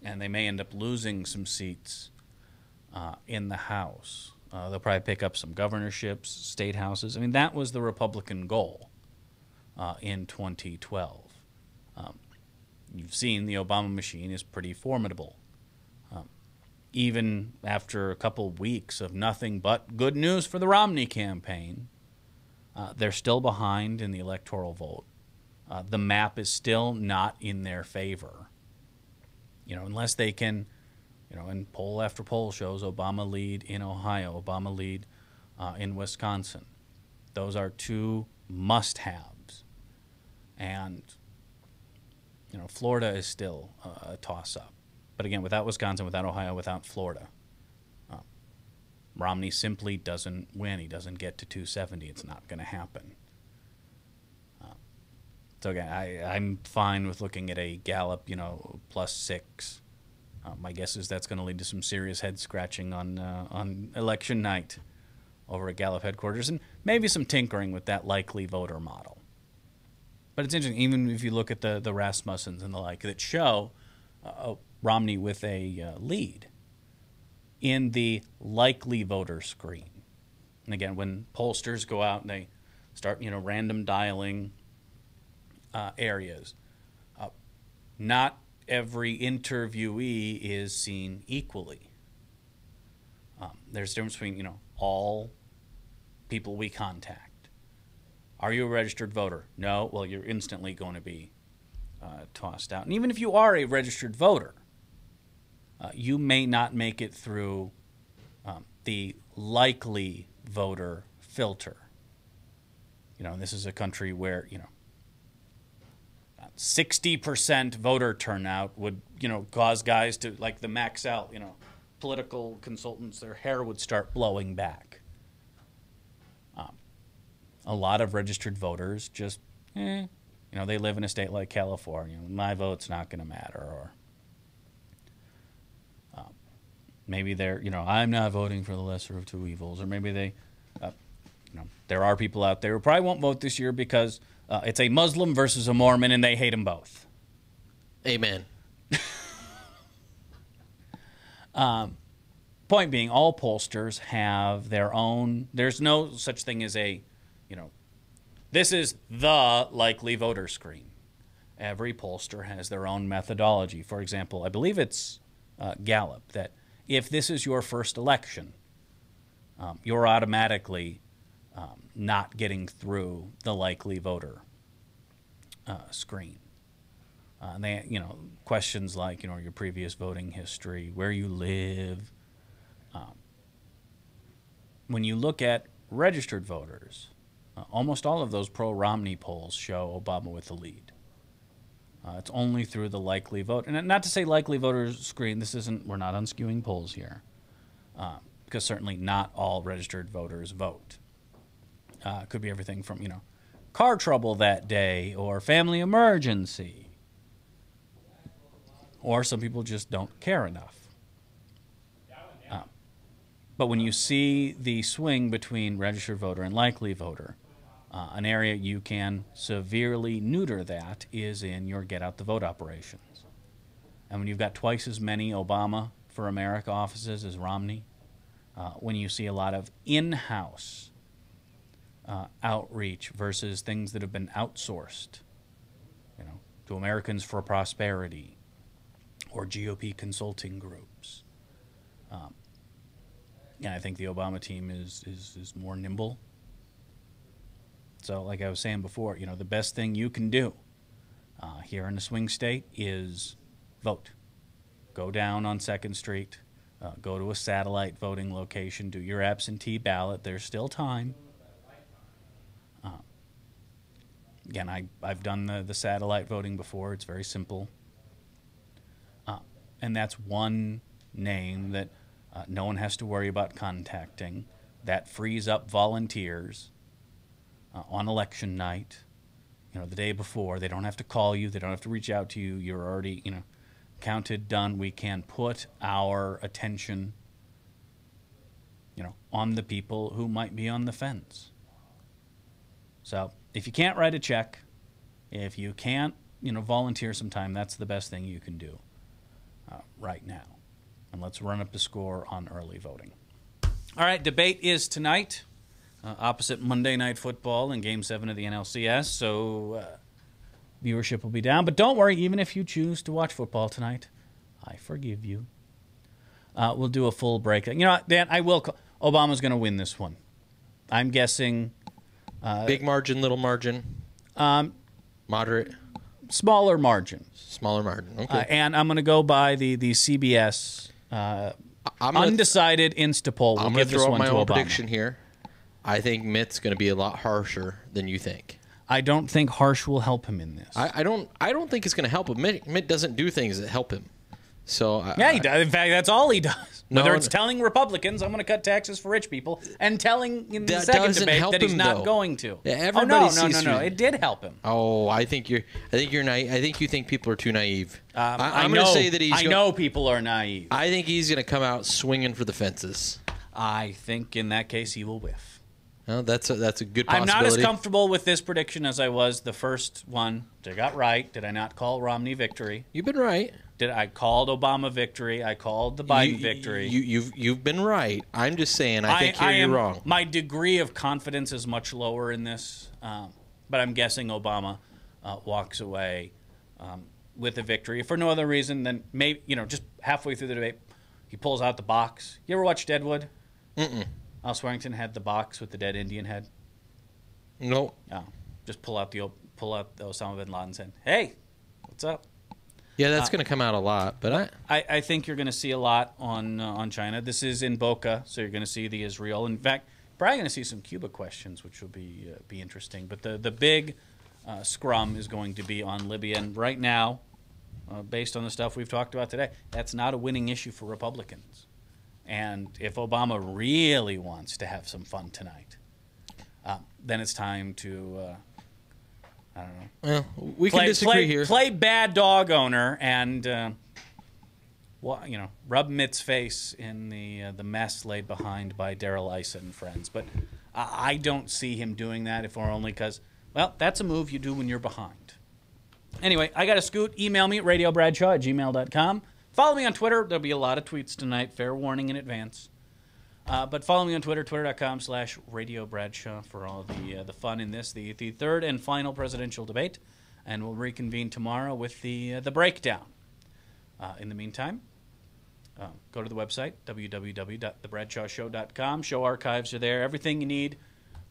Speaker 2: and they may end up losing some seats in the House. They'll probably pick up some governorships, state houses. I mean, that was the Republican goal in 2012. You've seen the Obama machine is pretty formidable. Even after a couple weeks of nothing but good news for the Romney campaign, they're still behind in the electoral vote. The map is still not in their favor. Unless they can, and poll after poll shows Obama lead in Ohio, Obama lead in Wisconsin. Those are two must-haves. And Florida is still a toss-up. But again, without Wisconsin, without Ohio, without Florida, Romney simply doesn't win. He doesn't get to 270. It's not going to happen. So again, I'm fine with looking at a Gallup, +6. My guess is that's going to lead to some serious head-scratching on election night over at Gallup headquarters, and maybe some tinkering with that likely voter model. But it's interesting, even if you look at the Rasmussens and the like, that show Romney with a lead in the likely voter screen. And again, when pollsters go out and they start, random dialing areas, not every interviewee is seen equally. There's a difference between, all people we contact. Are you a registered voter? No. Well, you're instantly going to be tossed out. And even if you are a registered voter, you may not make it through the likely voter filter. This is a country where, 60% voter turnout would, cause guys to, like the max out, political consultants, their hair would start blowing back. A lot of registered voters just, they live in a state like California. My vote's not going to matter. Or maybe they're, I'm not voting for the lesser of two evils. Or maybe they, there are people out there who probably won't vote this year because it's a Muslim versus a Mormon and they hate them both.
Speaker 3: Amen.
Speaker 2: Point being, all pollsters have their own, there's no such thing as a, this is the likely voter screen. Every pollster has their own methodology. For example, I believe it's Gallup, that if this is your first election, you're automatically not getting through the likely voter screen. And they, questions like, your previous voting history, where you live. When you look at registered voters, almost all of those pro-Romney polls show Obama with the lead. It's only through the likely vote. And not to say likely voters screen, we're not unskewing polls here. Because certainly not all registered voters vote. It could be everything from, car trouble that day or family emergency. Or some people just don't care enough. But when you see the swing between registered voter and likely voter, an area you can severely neuter that is in your get-out-the-vote operations. And when you've got twice as many Obama for America offices as Romney, when you see a lot of in-house outreach versus things that have been outsourced, to Americans for Prosperity or GOP consulting groups. I think the Obama team is more nimble. So like I was saying before, the best thing you can do here in a swing state is vote. Go down on 2nd Street, go to a satellite voting location, do your absentee ballot. There's still time. Again, I've done the satellite voting before. It's very simple. And that's one name that no one has to worry about contacting. That frees up volunteers on election night, the day before. They don't have to call you. They don't have to reach out to you. You're already, counted, done. We can put our attention, on the people who might be on the fence. So if you can't write a check, if you can't, volunteer some time, that's the best thing you can do right now. And let's run up the score on early voting. All right, debate is tonight, opposite Monday Night Football in Game 7 of the NLCS, so viewership will be down. But don't worry, even if you choose to watch football tonight, I forgive you. We'll do a full breakdown. Dan, I will call. Obama's going to win this one. I'm guessing.
Speaker 3: Big margin, little margin? Moderate?
Speaker 2: Smaller margin.
Speaker 3: Smaller margin, okay.
Speaker 2: And I'm going to go by the CBS undecided Instapoll.
Speaker 3: I'm going to throw out my own prediction here. I think Mitt's going to be a lot harsher than you think.
Speaker 2: I don't think harsh will help him in this.
Speaker 3: I don't think it's going to help him. Mitt doesn't do things that help him. So
Speaker 2: he does. In fact, that's all he does. Whether it's telling Republicans I'm going to cut taxes for rich people, and telling in the second debate that he's not going to.
Speaker 3: Yeah,
Speaker 2: no. It did help him.
Speaker 3: Oh, I think you're naive. I think you think people are too naive. I'm going to say that
Speaker 2: I know people are naive.
Speaker 3: I think he's going to come out swinging for the fences.
Speaker 2: I think in that case he will whiff.
Speaker 3: Well, that's a good possibility.
Speaker 2: I'm not as comfortable with this prediction as I was the first one. I got right. Did I not call Romney victory?
Speaker 3: You've been right.
Speaker 2: I called Obama victory. I called the Biden victory.
Speaker 3: You've been right. I'm just saying I think you're wrong.
Speaker 2: My degree of confidence is much lower in this, but I'm guessing Obama walks away with a victory for no other reason than maybe just halfway through the debate he pulls out the box. You ever watch Deadwood?
Speaker 3: Mm-mm.
Speaker 2: Al Swearington had the box with the dead Indian head.
Speaker 3: No.
Speaker 2: Oh, just pull out the Osama bin Laden's head. Hey, what's up?
Speaker 3: Yeah, that's going to come out a lot, but
Speaker 2: I think you're going to see a lot on China. This is in Boca, so you're going to see the Israel. In fact, probably going to see some Cuba questions, which will be interesting. But the big scrum is going to be on Libya, and right now, based on the stuff we've talked about today, that's not a winning issue for Republicans. And if Obama really wants to have some fun tonight, then it's time to. I don't know.
Speaker 3: Well, we can disagree here.
Speaker 2: Play bad dog owner and, rub Mitt's face in the mess laid behind by Darrell Issa and friends. But I don't see him doing that if or only because, well, that's a move you do when you're behind. Anyway, I got to scoot. Email me at radiobradshaw@gmail.com. Follow me on Twitter. There'll be a lot of tweets tonight. Fair warning in advance. But follow me on Twitter, twitter.com/Radio Bradshaw for all the fun in this, the third and final presidential debate. And we'll reconvene tomorrow with the breakdown. In the meantime, go to the website, www.thebradshawshow.com. Show archives are there, everything you need.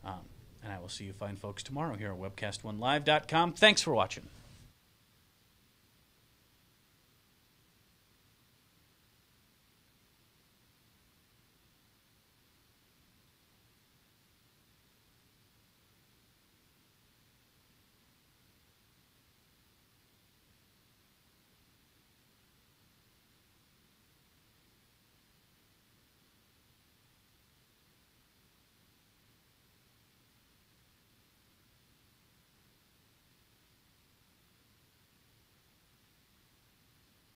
Speaker 2: And I will see you fine folks tomorrow here at webcast1live.com. Thanks for watching.